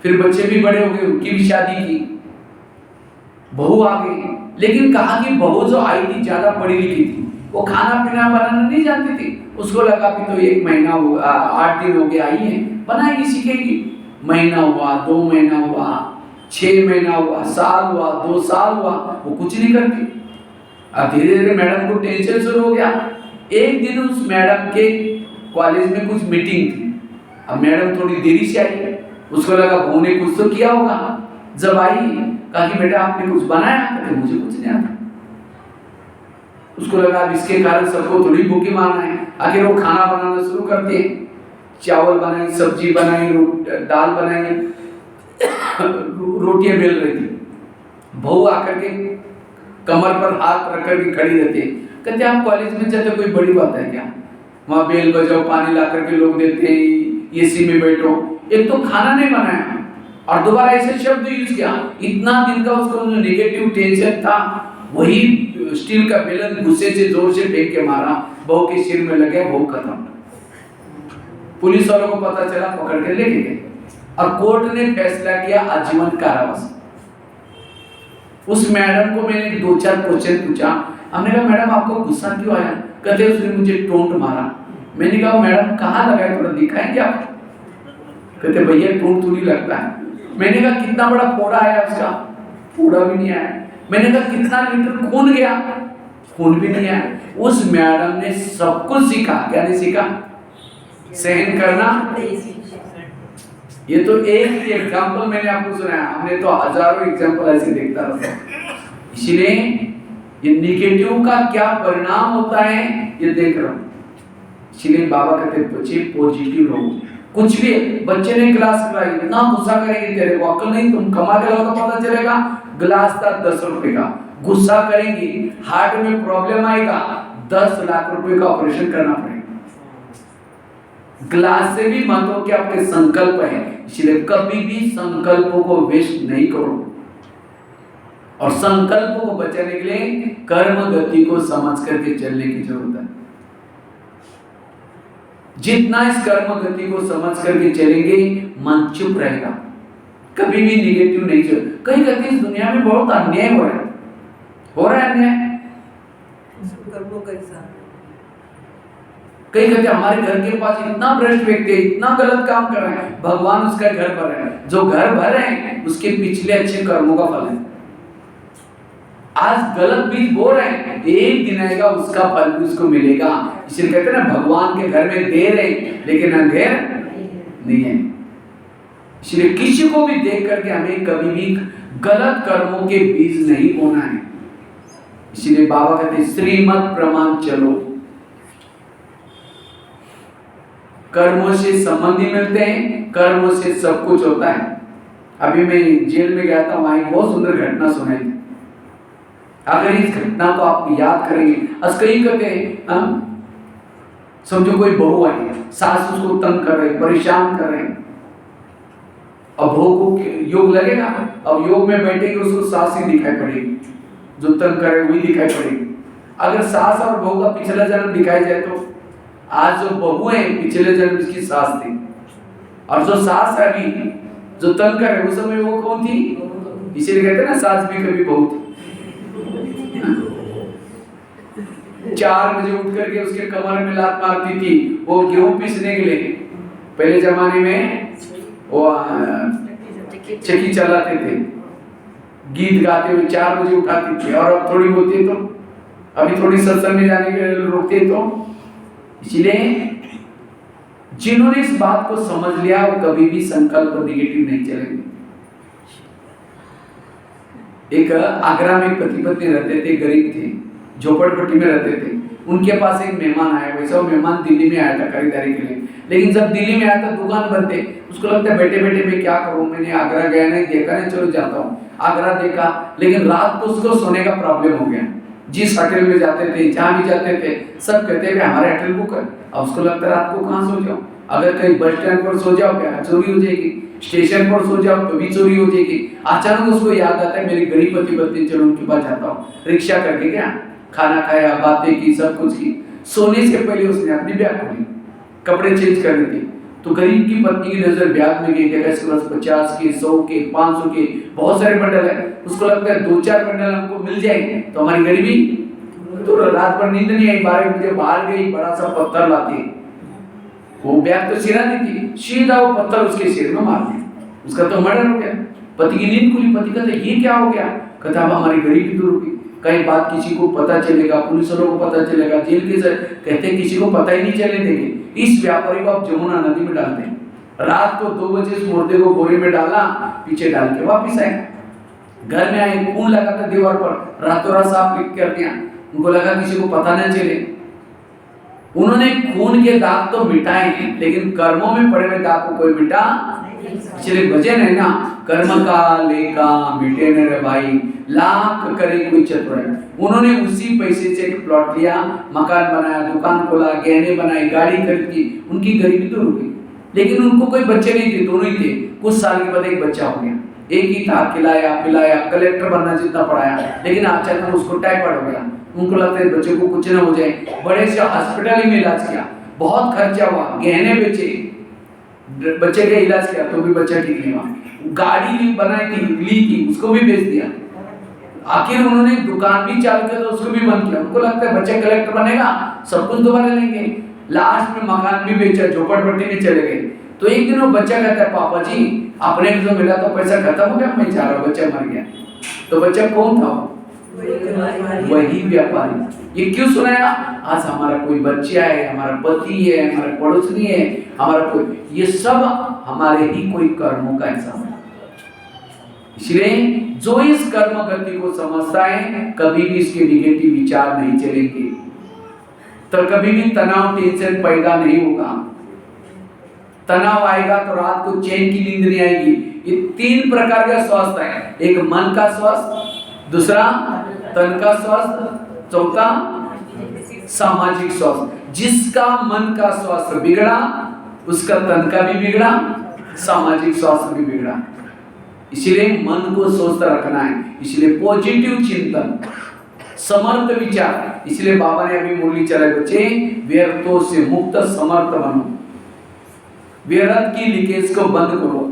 फिर बच्चे भी बड़े हो गए, उनकी भी शादी की, बहू आ गई। लेकिन कहा कि बहू जो आई थी ज्यादा पढ़ी लिखी थी, वो खाना पीना बनाना नहीं जानती थी। उसको लगा कि तो 1 महीना हुआ, 8 दिन हो गए आई है, बनाएगी, सीखेगी। महीना हुआ, 2 महीना हुआ, 6 महीना हुआ, साल हुआ, 2 साल हुआ, वो कुछ नहीं करती। अब धीरे धीरे मैडम को टेंशन शुरू हो गया। एक दिन उस मैडम के कॉलेज में कुछ मीटिंग थी। अब मैडम थोड़ी देरी से आई, उसको लगा बहू ने कुछ तो किया होगा। जब आई, कहा कि बेटा आपने कुछ बनाया? कहते मुझे कुछ नहीं आता। उसको लगा अब इसके कारण सबको थोड़ी भूखी मारना है। आखिर वो खाना बनाना शुरू करते हैं। चावल बनाई, सब्जी बनाई, दाल बनाई, रोटियां बेल रही थी। बहू आकर के कमर पर हाथ रख कर के खड़ी रहती है। कहते आप कॉलेज में जाते, कोई बड़ी बात है क्या? वहाँ बेल बजाओ, पानी ला करके लोग देते हैं, एसी में बैठो। एक तो खाना नहीं बनाया और दोबारा ऐसे शब्द यूज किया। इतना दिन का उसको नेगेटिव टेंशन था, वही स्टील का बेलन गुस्से से जोर से फेंक के मारा, बहू के सिर में लगे, बहू खत्म। पुलिस वालों को पता चला, पकड़ के लेके गए और कोर्ट ने फैसला किया आजीवन कारावास। उस मैडम को मैंने 2-4 क्वेश्चन पूछा। हमने कहा मैडम आपको गुस्सा क्यों आया? कहते उसने मुझे टोंट मारा। मैंने कहा मैडम कहाँ लगा है, थोड़ा दिखाएंगे आप? कहते भैया टोंट थोड़ी लगता है। मैंने कहा कितना बड़ा फोड़ा आया उसका? फोड़ा भी नहीं आया। मैंने कहा कितना लीटर खून गया? खून भी नहीं आया। उस मैडम ने सब कुछ सीखा। क्या नहीं सीखा? सहन करना। ये तो एक ही एग्जाम्पल मैंने आपको सुनाया, हमने तो हजारों एग्जाम्पल ऐसे देखता रहता। इसलिए ये निगेटिव का क्या परिणाम होता है ये देख रहा हूं। इसलिए बाबा कहते बच्चे पॉजिटिव रहो। कुछ भी बच्चे ने गिलास खिलाई, इतना गुस्सा करेंगे, तेरे को अक्ल नहीं, तुम कमा के लाओ तो पता चलेगा। गिलास था 10 रुपए का, गुस्सा करेंगे, हार्ट में प्रॉब्लम आएगा, 10 लाख रुपए का ऑपरेशन करना पड़ेगा। ग्लास से भी मत हो कि आपके संकल्प है। इसलिए कभी भी संकल्पों को वेस्ट नहीं करो और संकल्पों को बचाने के लिए कर्म गति को समझ करके चलने की जरूरत है। जितना इस कर्म गति को समझ करके चलेंगे, मन चुप रहेगा, कभी भी निगेटिव नहीं चल। कहीं कहते इस दुनिया में बहुत अन्याय हो रहा है अन्याय। कई कहते हमारे घर के पास इतना भ्रष्ट व्यक्ति है, इतना गलत काम कर रहे हैं, भगवान उसका घर भर रहे हैं। जो घर भर रहे हैं उसके पिछले अच्छे कर्मों का फल है। आज गलत बीज बो रहे हैं, एक दिन आएगा उसका फल भी उसको मिलेगा। इसलिए कहते हैं ना भगवान के घर में देर है लेकिन अंधेर नहीं है। इसलिए किसी को भी देख करके हमें कभी भी गलत कर्मों के बीज नहीं बोना है। इसलिए बाबा कहते श्रीमत प्रमाण चलो। कर्मों से संबंधी मिलते हैं, कर्मों से सब कुछ होता है। अभी मैं जेल में गया था, वहां एक बहुत सुंदर घटना सुनाई थी। अगर इस घटना को आप याद करेंगे, कई कहते हैं समझो कोई बहू आई, सास उसको तंग कर रहे, परेशान कर रहे, अब बहू को योग लगेगा, अब योग में बैठेगी उसको सास ही दिखाई पड़ेगी, जो तंग करे वही दिखाई पड़ेगी। अगर सास और बहू का पिछला जन्म दिखाई जाए तो आज जो बहू है पिछले जन्म की सास थी, और जो सास है अभी जो तंग करे उस समय वो कौन थी? इसीलिए कहते हैं ना सास भी कभी बहू थी। 4 बजे उठ करके उसके कमर में लात मारती थी, वो गेहूं पीसने के लिए। पहले जमाने में वो चक्की चलाते थे, गीत गाते हुए 4 बजे उठाती थी। और अब थोड़ी बोलती तो अभी थोड़ी सत्संग में जाने के लिए रोकते तो। इसलिए जिन्होंने इस बात को समझ लिया वो कभी भी संकल्प निगेटिव नहीं चलेंगे। एक आगरा में पति पत्नी रहते थे, गरीब थे, झोपड़पट्टी में रहते थे। उनके पास एक मेहमान आया, वैसा वो मेहमान दिल्ली में आया था खरीदारी के लिए। लेकिन जब दिल्ली में आया था दुकान बंद थे, उसको लगता है बैठे बैठे मैं क्या करूं, मैंने आगरा गया नहीं, देखा नहीं, चलो जाता हूँ। आगरा देखा, लेकिन रात को उसको सोने का प्रॉब्लम हो गया। जिस होटल में जाते थे, जहाँ भी जाते थे, सब कहते थे हमारे होटल बुक है। अब उसको लगता है रात को कहाँ सो जाओ, अगर कहीं बस स्टैंड पर सो जाओ क्या चोरी हो जाएगी, स्टेशन पर सो जाओ तो भी चोरी हो जाएगी। अचानक उसको याद आता है मेरी गरीब पति पत्नी, चलो उनके पास जाता हूँ। रिक्शा करके क्या खाना खाया, बातें की, सब कुछ की। सोने से पहले उसने अपनी बैग खोली, कपड़े चेंज करने थे, तो गरीब की पत्नी की नजर बैग में गई। देखा इसके पास 50 के, 100 के, 500 के बहुत सारे बंडल है। उसको लगता है 2-4 बंडल हमको मिल जाएंगे तो हमारी गरीबी। तो रात भर नींद नहीं आई, 12 बजे बाहर गई, बड़ा सा पत्थर लाती, वो बैग तो सिरा नहीं थी, सीधा वो पत्थर उसके सिर में मार दिया। उसका तो मर्डर हो गया। पति की नींद खुली, पति कहता ये क्या हो गया? कहता अब हमारी गरीबी दूर होगी, कहीं बात किसी को पता चलेगा, पुलिस वालों को पता चलेगा, जेल के सर कहते किसी को पता ही नहीं चले देंगे। इस व्यापारी को आप जमुना नदी में डालते हैं। रात को 2 बजे इस मुर्दे को बोरे में डाला, पीछे डाल के वापिस आए। घर में आए, खून लगा था दीवार पर, रातों रात साफ लिख कर दिया। उनको लगा किसी को पता न चले। उन्होंने खून के दाग तो मिटाए हैं, लेकिन कर्मों में पड़े हुए दाग को कोई मिटा। इसलिए भजन है ना, कर्म का लेका मिटे न रे भाई, लाख करे कोई चतुर है। उन्होंने उसी पैसे से एक प्लॉट लिया, मकान बनाया, दुकान खोला, गहने बनाए, गाड़ी खरीदी, उनकी गरीबी तो रुक गई। लेकिन उनको कोई बच्चे नहीं थे, दोनों ही थे। कुछ साल के बाद एक बच्चा हो गया, एक ही था, खिलाया पिलाया, कलेक्टर बनना जितना पढ़ाया, लेकिन अचानक उसको टाइफाइड हो गया। उनको लगता है बच्चे को कुछ ना हो जाए, बड़े से हॉस्पिटल में इलाज किया, बहुत खर्चा हुआ, गहने बेचे, बच्चे का इलाज किया तो भी बच्चा ठीक नहीं हुआ। गाड़ी बनाई थी, ली थी, उसको भी बेच दिया। आखिर उन्होंने दुकान भी चालू किया तो उसको भी बंद किया। उनको लगता है बच्चा कलेक्टर बनेगा, सब कुछ दोबारा लेंगे। लास्ट में मकान भी बेचा, झोपड़पट्टी में चले गए। तो एक दिन वो बच्चा कहता है पापा जी अपने जो मिला तो पैसा खत्म हो गया, मैं चाह रहा, बच्चा मर गया। तो बच्चा कौन था? वही व्यापारी। ये क्यों सुनाया? आज हमारा कोई बच्चा है, हमारा पति है, हमारा पड़ोसी है, हमारा कोई, ये सब हमारे ही कोई कर्मों का हिस्सा है। इसलिए जो इस कर्म गति को समझता है कभी भी इसके निगेटिव विचार नहीं चलेंगे, तो कभी भी तनाव टेंशन पैदा नहीं होगा। तनाव आएगा तो रात को चैन की नींद नहीं आएगी। ये 3 प्रकार का स्वास्थ्य है, एक मन का स्वास्थ्य, दूसरा तन का स्वास्थ्य, चौथा सामाजिक स्वास्थ्य। जिसका मन का स्वास्थ्य बिगड़ा उसका तन का भी बिगड़ा, सामाजिक स्वास्थ्य भी बिगड़ा। इसलिए मन को स्वस्थ रखना है, इसलिए पॉजिटिव चिंतन, समर्थ विचार। इसलिए बाबा ने अभी मुरली चलाए, बच्चे व्यर्थों से मुक्त समर्थ बनो, व्यर्थ की लीकेज को बंद करो।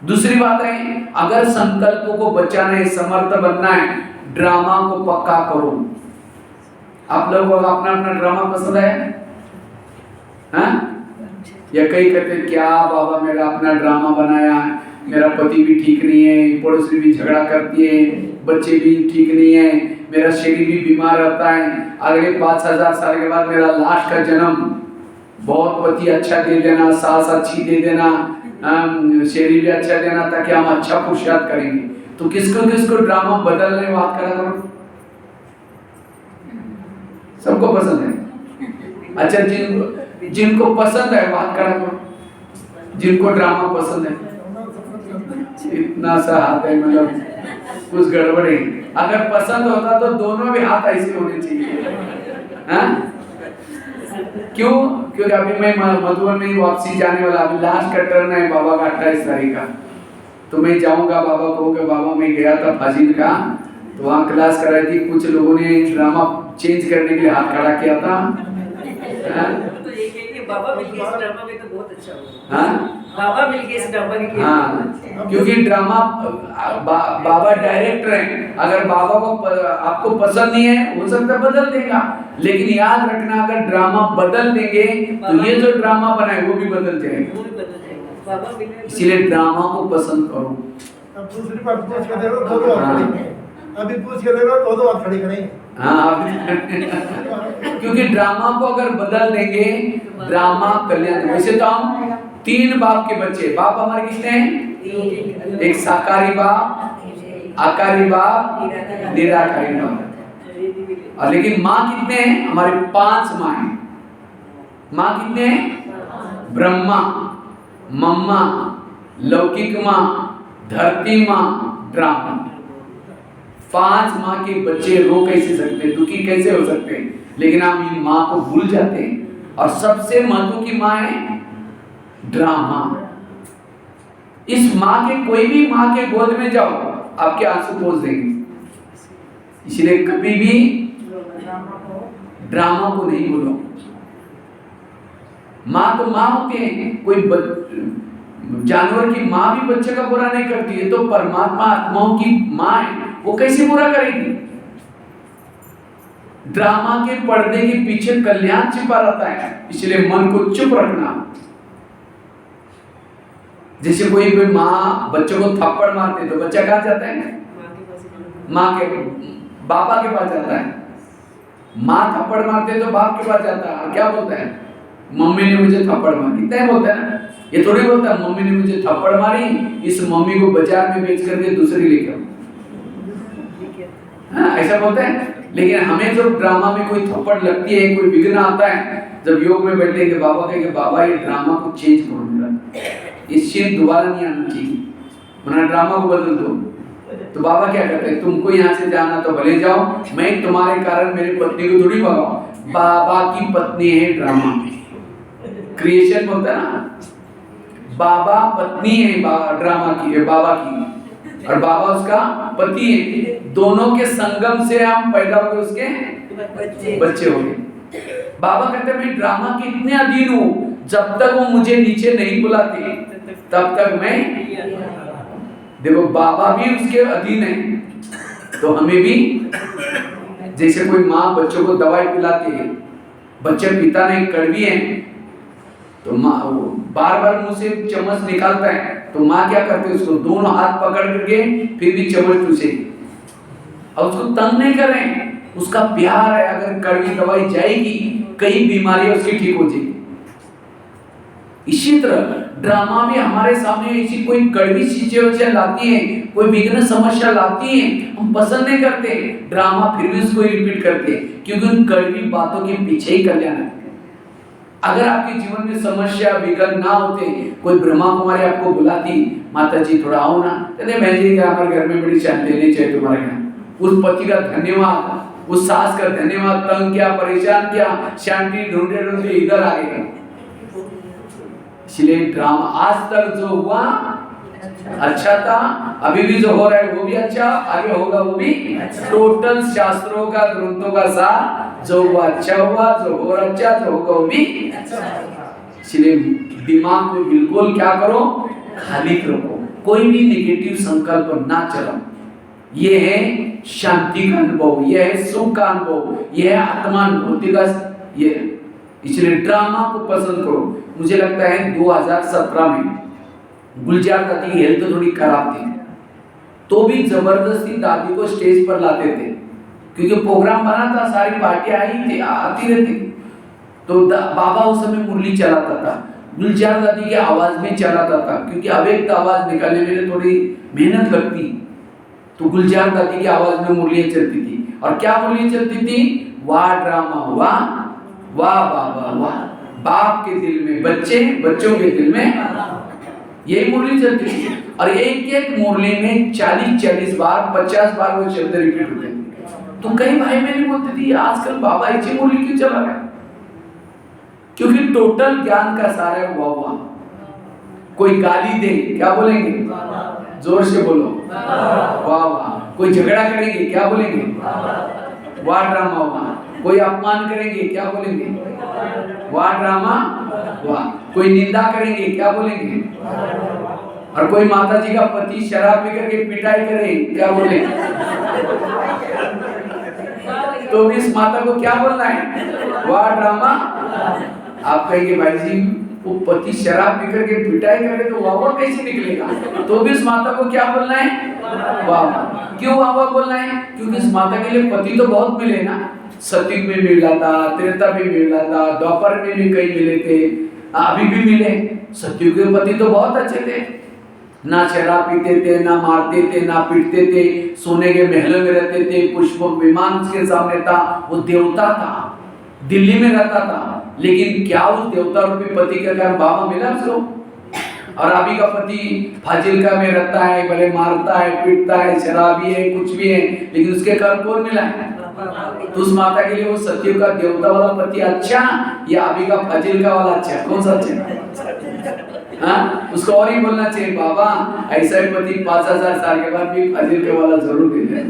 दूसरी बात है, अगर संकल्पों को बचाना है, समर्थ बनना है, ड्रामा को पक्का करो। आप लोगों को अपना अपना ड्रामा पसंद है? हाँ? या कई कहते क्या बाबा मेरा अपना ड्रामा बनाया, मेरा पति भी ठीक नहीं है, पड़ोसी भी झगड़ा करती है, बच्चे भी ठीक नहीं है, मेरा शरीर भी बीमार रहता है, अगले 5000 साल के बाद मेरा लास्ट का जन्म, बहुत पति अच्छा दे देना, सास अच्छी दे देना, शेरी भी अच्छा देना, ताकि हम अच्छा पुरुषार्थ करेंगे। तो किसको किसको ड्रामा बदलने बात करा करो, सबको पसंद है। अच्छा, जिनको पसंद है बात करा करो, जिनको ड्रामा पसंद है। इतना सा हाथ है, मतलब कुछ गड़बड़ है। अगर पसंद होता तो दोनों भी हाथ ऐसे होने चाहिए, हाँ? क्यों? क्योंकि अभी मैं मधुबन में वापसी जाने वाला, अभी लास्ट का टर्न है बाबा का 28 तारीख का। तो मैं जाऊंगा, बाबा को कि बाबा मैं गया था फाजिल का, तो वहाँ क्लास कराई थी, कुछ लोगों ने ड्रामा चेंज करने के लिए हाथ खड़ा किया था। तो ये कहेंगे बाबा मिल के इस ड्रामा में तो बहुत अच्छा हुआ। हाँ बाबा मिल के इस ड्रामा के हाँ, क्योंकि ड्रामा बाबा डायरेक्टर हैं। अगर बाबा को आपको पसंद नहीं है, हो सकता है बदल देगा, लेकिन याद रखना अगर ड्रामा बदल देंगे तो ये जो ड्रामा बना है वो भी बदल जाएगा। वो भी बदल जाएगा। बाबा मिल के इसलिए ड्रामा को पसंद करो। अब दूसरी बार पूछ के देखो, दो हाथ खड़ी करें। अभी पूछ के देखो, दो हाथ खड़ी करें। हाँ, क्योंकि ड्रामा को अगर बदल देंगे, ड्रामा कल्याण। वैसे तो हम 3 बाप के बच्चे, बाप हमारे कितने हैं? एक साकारी बाप, आकारी बाप, निराकारी बाप। और लेकिन माँ कितने हैं? हमारे 5 माँ हैं। माँ कितने हैं? ब्रह्मा, मम्मा, लौकिक माँ, धरती माँ, ड्रामा। 5 माँ के बच्चे रो कैसे सकते, दुखी कैसे हो सकते? लेकिन हम इन माँ को भूल जाते हैं। और सबसे महत्व की माँ है ड्रामा। इस माँ के, कोई भी माँ के गोद में जाओ, आपके आंसू पोंछ देंगे। इसलिए कभी भी ड्रामा को नहीं भूलो। माँ तो माँ होती है, कोई जानवर की माँ भी बच्चे का बुरा नहीं करती है, तो परमात्मा आत्माओं की माँ है, वो कैसे बुरा करेगी? ड्रामा के पर्दे के पीछे कल्याण छिपा रहता है, इसलिए मन को चुप रखना। जैसे कोई भी माँ बच्चों को थप्पड़ मारते है तो बच्चा कहाँ जाता है? माँ के, बाबा के पास जाता है। माँ थप्पड़ मारते तो बाप के पास जाता है, क्या बोलता है? मम्मी ने मुझे थप्पड़ मारी, इतना ही बोलता है ना। ये थोड़ी बोलता है मम्मी ने मुझे थप्पड़ मारी, इस मम्मी को बाजार में बेच करके दूसरी लेकर, हाँ ऐसा बोलते हैं। लेकिन हमें जो ड्रामा में कोई थप्पड़ लगती है, कोई विघ्न आता है, जब योग में बैठे के बाबा कहेंगे बाबा ये ड्रामा को चेंज करो, मेरा इस चीज दोबारा नहीं आना चाहिए, वरना ड्रामा को बदल दो। तो बाबा क्या कहते हैं? तुमको यहाँ से जाना तो भले जाओ, मैं तुम्हारे कारण मेरी पत्नी को थोड़ी भगाऊं। बाबा की पत्नी है ड्रामा, क्रिएशन बोलता है ना, बाबा पत्नी है ड्रामा की है, बाबा की, और बाबा उसका पति है। दोनों के संगम से हम पैदा हुए, उसके बच्चे हो गए। बाबा कहते हैं मैं ड्रामा के इतने अधीन हूँ, जब तक वो मुझे नीचे नहीं बुलाते तब तक मैं, देखो बाबा भी उसके अधीन है, तो हमें भी, जैसे कोई माँ बच्चों को दवाई पिलाती है, बच्चे पिता नहीं, कड़वी है, तो माँ बार बार मुंह से चम्मच निकालता है, तो माँ क्या करती है? उसको दोनों हाथ पकड़ करके फिर भी चम्मच चूसेगी, और उसको तंग नहीं कर रहे हैं, उसका प्यार है। अगर कड़वी दवाई जाएगी, कई बीमारियां उसकी ठीक हो जाएगी। इसी तरह ड्रामा भी हमारे सामने ऐसी कोई कड़वी सिचुएशन लाती है, कोई विघ्न समस्या लाती है, हम पसंद नहीं करते ड्रामा, फिर भी उसको रिपीट करते हैं, क्योंकि उन कड़वी बातों के पीछे ही कल्याण है। अगर आपके जीवन में समस्या विघ्न ना होते, कोई ब्रह्मा कुमारी आपको बुलाती, माता जी थोड़ा आओ ना, कहते मैं जी हमारे घर में बड़ी शांति लेनी चाहिए तुम्हारे घर। उस पति का धन्यवाद, उस सास का धन्यवाद, तंग किया, परेशान किया, शांति ढूंढे ढूंढे इधर आ गए। इसलिए ड्रामा आज तक जो हुआ अच्छा था, अभी भी जो हो रहा है वो भी अच्छा, आगे होगा वो भी टोटल शास्त्रों का, ग्रंथों का सार, जो हुआ अच्छा हुआ, जो हो रहा अच्छा, जो होगा वो भी अच्छा। इसलिए दिमाग को बिल्कुल क्या करो? खाली रखो, कोई भी नेगेटिव संकल्प ना चलो। ये है शांति का अनुभव, ये है सुख का अनुभव, ये है आत्मानुभूति का ये। इसलिए ड्रामा को पसंद करो। मुझे लगता है 2017 में गुलजार दादी की हेल्थ थोड़ी खराब थी, तो भी जबरदस्ती दादी को स्टेज पर लाते थे, क्योंकि प्रोग्राम बना था, सारी पार्टियां आई थी, आती रहती। तो बाबा उस समय मुरली चलाता था, गुलजार दादी की आवाज में चलाता था, क्योंकि अव्यक्त आवाज निकालने में थोड़ी मेहनत लगती, तो गुलजार दादी की आवाज में मुरलियां चलती थी। और क्या मुरलियां चलती थी? वाह ड्रामा वाह, वाह बाबा वाह, बाप के दिल में बच्चे, बच्चों के दिल में, यही मुरली चलती थी। और एक एक मुरली में 40-40 बार 50 बार वो शब्द रिपीट होते थे। तो कई भाई बहन बोलते थे आजकल बाबा ऐसी मुरली क्यों चला रहा है? क्योंकि टोटल ज्ञान का सारा है वाह वाह। कोई गाली दे क्या बोलेंगे? जोर से बोलो वाह वाह। कोई झगड़ा करेंगे क्या बोलेंगे? वाह ड्रामा वाह। कोई अपमान करेंगे क्या बोलेंगे? वाह ड्रामा वाह। कोई निंदा करेंगे क्या बोलेंगे? और कोई माता जी का पति शराब पी करके पिटाई करे क्या बोलेंगे? तो इस माता को क्या बोलना है? वाह ड्रामा। आप कहेंगे भाई जी वो पति शराब पी करके पिटाई करे तो वाह वाह कैसे निकलेगा? तो भी इस माता को क्या बोलना है? वाह वाह। क्यों वाह वाह बोलना है? क्योंकि इस माता के लिए पति तो बहुत मिले ना, सतयुग में मिला था, त्रेता में मिला था, द्वापर में भी कई मिले थे, अभी भी मिले। सतयुग के पति तो बहुत अच्छे थे, ना शराब पीते थे, ना मारते थे, ना पीटते थे, सोने के महलों में रहते थे, पुष्पक विमान उसके सामने था, वो देवता था, दिल्ली में रहता था। लेकिन क्या उस देवता रूपी पति के कारण बाबा मिला उसको? और अभी का पति फाजिलका में रहता है, भले मारता है, पीटता है, शराबी है, कुछ भी है, लेकिन उसके कारण कौन मिला है? तो उस माता के लिए वो सतयुग का देवता वाला पति अच्छा या अभी का फाजिलका वाला अच्छा? कौन सा अच्छा? हाँ, उसको और ही बोलना चाहिए बाबा ऐसा ही पति 5000 साल के बाद भी फाजिलका वाला जरूर मिल जाए।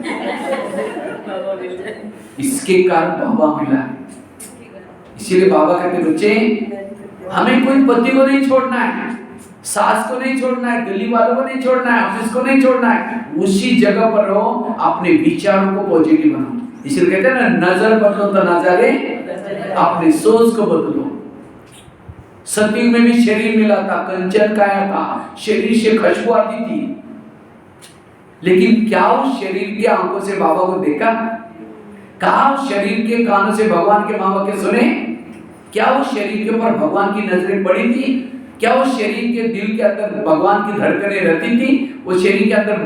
इसके कारण बाबा मिला है। इसीलिए बाबा कहते बच्चे हमें कोई पति को नहीं छोड़ना है, सास को नहीं छोड़ना है, गली वालों को नहीं छोड़ना है, ऑफिस को नहीं छोड़ना है, उसी जगह पर रहो, अपने विचारों को पॉजिटिव बनाओ। इसलिए कहते हैं ना नजर बदलो तो नजारे, अपनी सोच को बदलो। सतयुग में भी शरीर मिला था, कंचन काया था, शरीर से खुशबू आती थी, लेकिन क्या उस शरीर के आंखों से बाबा को देखा? कहा उस शरीर के कानों से भगवान के महावाक्य सुने? क्या उस शरीर के ऊपर भगवान की नजरें पड़ी थी? क्या उस शरीर के दिल के अंदर भगवान की धड़कनें रहती थी? वो शरीर के अंदर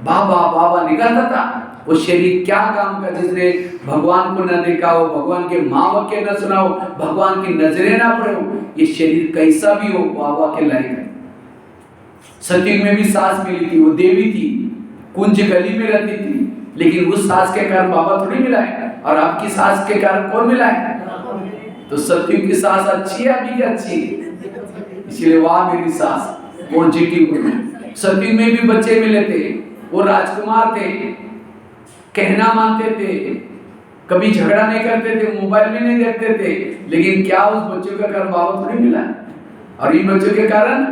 बाबा बाबा निकलता था? वो शरीर क्या काम का जिसने भगवान को न देखा हो, भगवान के महावाक्य न सुना हो, भगवान की नजरें ना पड़े हो, ये शरीर कैसा भी हो बाबा के लायक है। सतयुग में भी सास मिली थी, वो देवी थी, कुंज गली में रहती थी, लेकिन उस सास के कारण बाबा थोड़ी मिला है। और आपकी सास के कारण कौन मिला है? तो सतयुग की सास अच्छी है, अभी की अच्छी है, इसलिए वाह मेरी सास पॉजिटिव। सतयुग में भी बच्चे मिले थे, वो राजकुमार थे, कहना मानते थे, कभी झगड़ा नहीं करते थे, मोबाइल में नहीं देखते थे, लेकिन क्या उस बच्चों के कारण बाबा थोड़ी मिला है? और इन बच्चों के कारण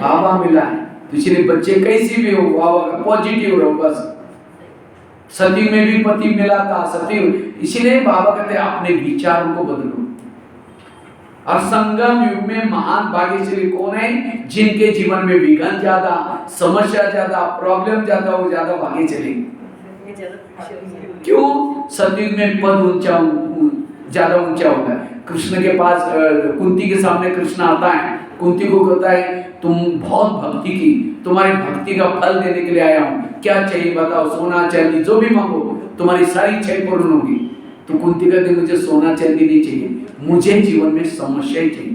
बाबा मिला है। तो इसलिए बच्चे कैसी भी हो बाबा का पॉजिटिव रहो बस। सतयुग में भी पति मिला था, सतयुग, इसीलिए बाबा कहते हैं अपने विचारों को बदलो। और संगम युग में महान भाग्यशाली कौन है? जिनके जीवन में विघ्न ज्यादा, समस्या ज्यादा, प्रॉब्लम ज्यादा, वो ज्यादा भाग्यशाली। क्यों? सतयुग में पद ऊंचा ज्यादा ऊंचा होता है। कृष्ण के पास कुंती के सामने कृष्ण आता है, कुंती को कहता है तुम बहुत भक्ति की, तुम्हारी भक्ति का फल देने के लिए आया हूँ, क्या चाहिए बताओ, सोना चांदी जो भी मांगो तुम्हारी सारी इच्छाएं पूर्ण होगी। तो कुंती कहते मुझे सोना चांदी नहीं चाहिए, मुझे जीवन में समस्या ही चाहिए।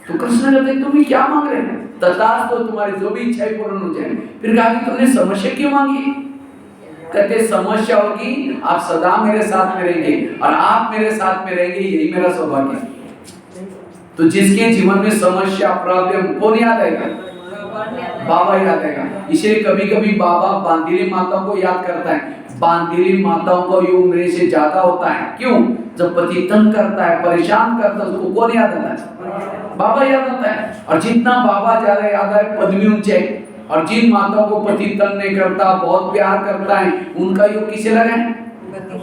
तो कृष्ण कहते तुम क्या मांग रहे हैं? तथास्तु, तुम्हारी जो भी इच्छाएं पूर्ण हो जाए। फिर कहा कि तुमने समस्या क्यों मांगी? कहते समस्या होगी, आप सदा मेरे साथ में रहेंगे और आप मेरे साथ में रहेंगे, यही मेरा सौभाग्य है। तो जिसके जीवन में समस्या, प्रॉब्लम, कौन याद आएगा? बाबा याद आएगा। इसलिए कभी कभी बाबा बांदीली माताओं को याद करता है। बांदीली माताओं को ये उम्र से ज्यादा होता है। क्यों? जब पति तंग करता है, परेशान करता है, उसको कौन याद आता है? बाबा याद आता है। और जितना बाबा ज्यादा याद आए पद्मी ऊंचे। और जिन माताओं को पति तंग नहीं करता, बहुत प्यार करता है, उनका योग किसे लगा है?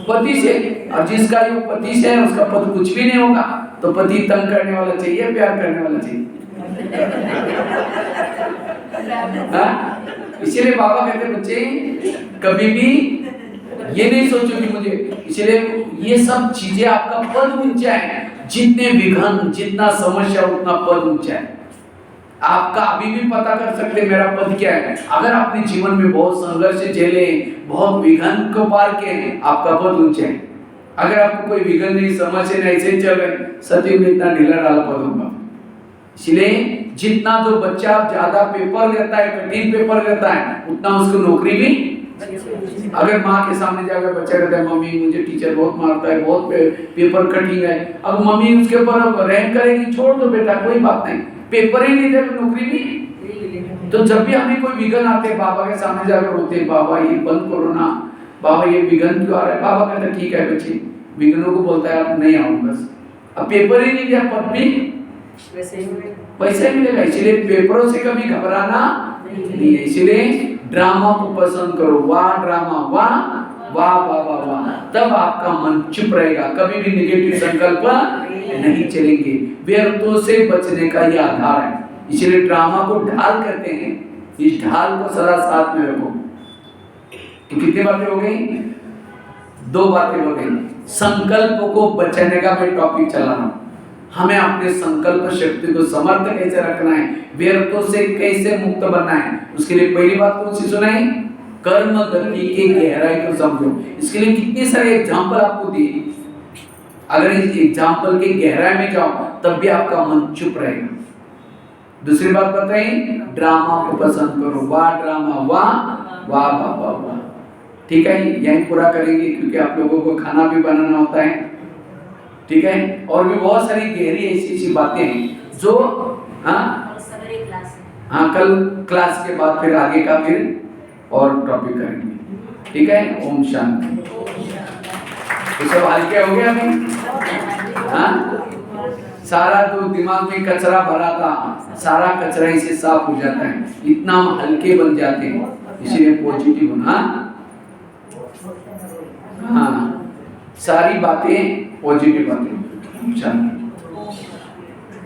पति से। और जिसका योग पति से है उसका पद कुछ भी नहीं होगा। तो पति तंग करने वाला चाहिए, प्यार करने वाला चाहिए? इसीलिए बाबा कहते बच्चे कभी भी ये नहीं सोचो कि मुझे, इसलिए ये सब चीजें आपका पद ऊंचा है, जितने विघन जितना समस्या उतना पद ऊंचा है। आपका अभी भी पता कर सकते मेरा पद क्या है। अगर अपने जीवन में बहुत संघर्ष झेले, बहुत विघन को पार किए, आपका पद ऊंचा है। अगर आपको कोई विघन नहीं, समस्या नहीं, ऐसे चल रहे, सत्य में इतना ढीला ढाला पद होगा। इसलिए जितना जो बच्चा ज्यादा पेपर लेता है, कठिन पेपर लेता है, उतना उसको नौकरी भी। अगर माँ के सामने जाकर बच्चा कहता है मम्मी मुझे टीचर बहुत मारता है, बहुत पेपर कठिन है, अब मम्मी उसके ऊपर रैंक करेगी, छोड़ दो बेटा कोई बात नहीं, पेपर ही नहीं दे नौकरी भी। तो जब भी हमें कोई विघन आते हैं, बाबा के सामने जाकर रोते हैं, बाबा ये बंद करो ना, बाबा ये विघन क्यों आ रहा है। बाबा कहता है ठीक है बच्चे, विघ्नों को बोलता है आप नहीं आओ बस। अब पेपर ही नहीं दिया, पद भी पैसे मिलेगा। इसलिए पेपरों से कभी घबराना नहीं है। इसलिए ड्रामा को पसंद करो, वाह ड्रामा, वाह वाह वाह वाह वाह, तब आपका मन चुप रहेगा, कभी भी नेगेटिव संकल्प नहीं चलेंगे। व्यर्थों से बचने का ये आधार है। इसलिए ड्रामा को ढाल कहते हैं, इस ढाल को सदा साथ में रखो। तो कितनी बातें हो गई? 2 बातें हो गई। संकल्प को बचाने का मैं टॉपिक चला रहा हूं। हमें अपने संकल्प शक्ति को समर्थ कैसे रखना है, व्यर्थों से कैसे मुक्त बनना है, उसके लिए पहली बात कौन सी सुनाई? कर्म गति की गहराई को समझो। इसके लिए कितने सारे एग्जाम्पल आपको दिए। अगर इस एग्जाम्पल की गहराई में जाओ तब भी आपका मन चुप रहेगा। दूसरी बात बताई, ड्रामा को पसंद करो, वाह ड्रामा, वाह वाह वाह वाह वाह। ठीक है, यही पूरा करेंगे क्योंकि आप लोगों को खाना भी बनाना होता है। ठीक है, और भी बहुत सारी गहरी ऐसी बातें हैं जो कल क्लास के बाद फिर आगे का फिर और टॉपिक करेंगे। ठीक है, ओम शांति। तो सब हल्के हो गया अभी? सारा जो दिमाग में कचरा भरा था, सारा कचरा इसे साफ हो जाता है, इतना हम हल्के बन जाते हैं। इसलिए पॉजिटिव होना, हाँ सारी बातें पॉजिटिव बातें।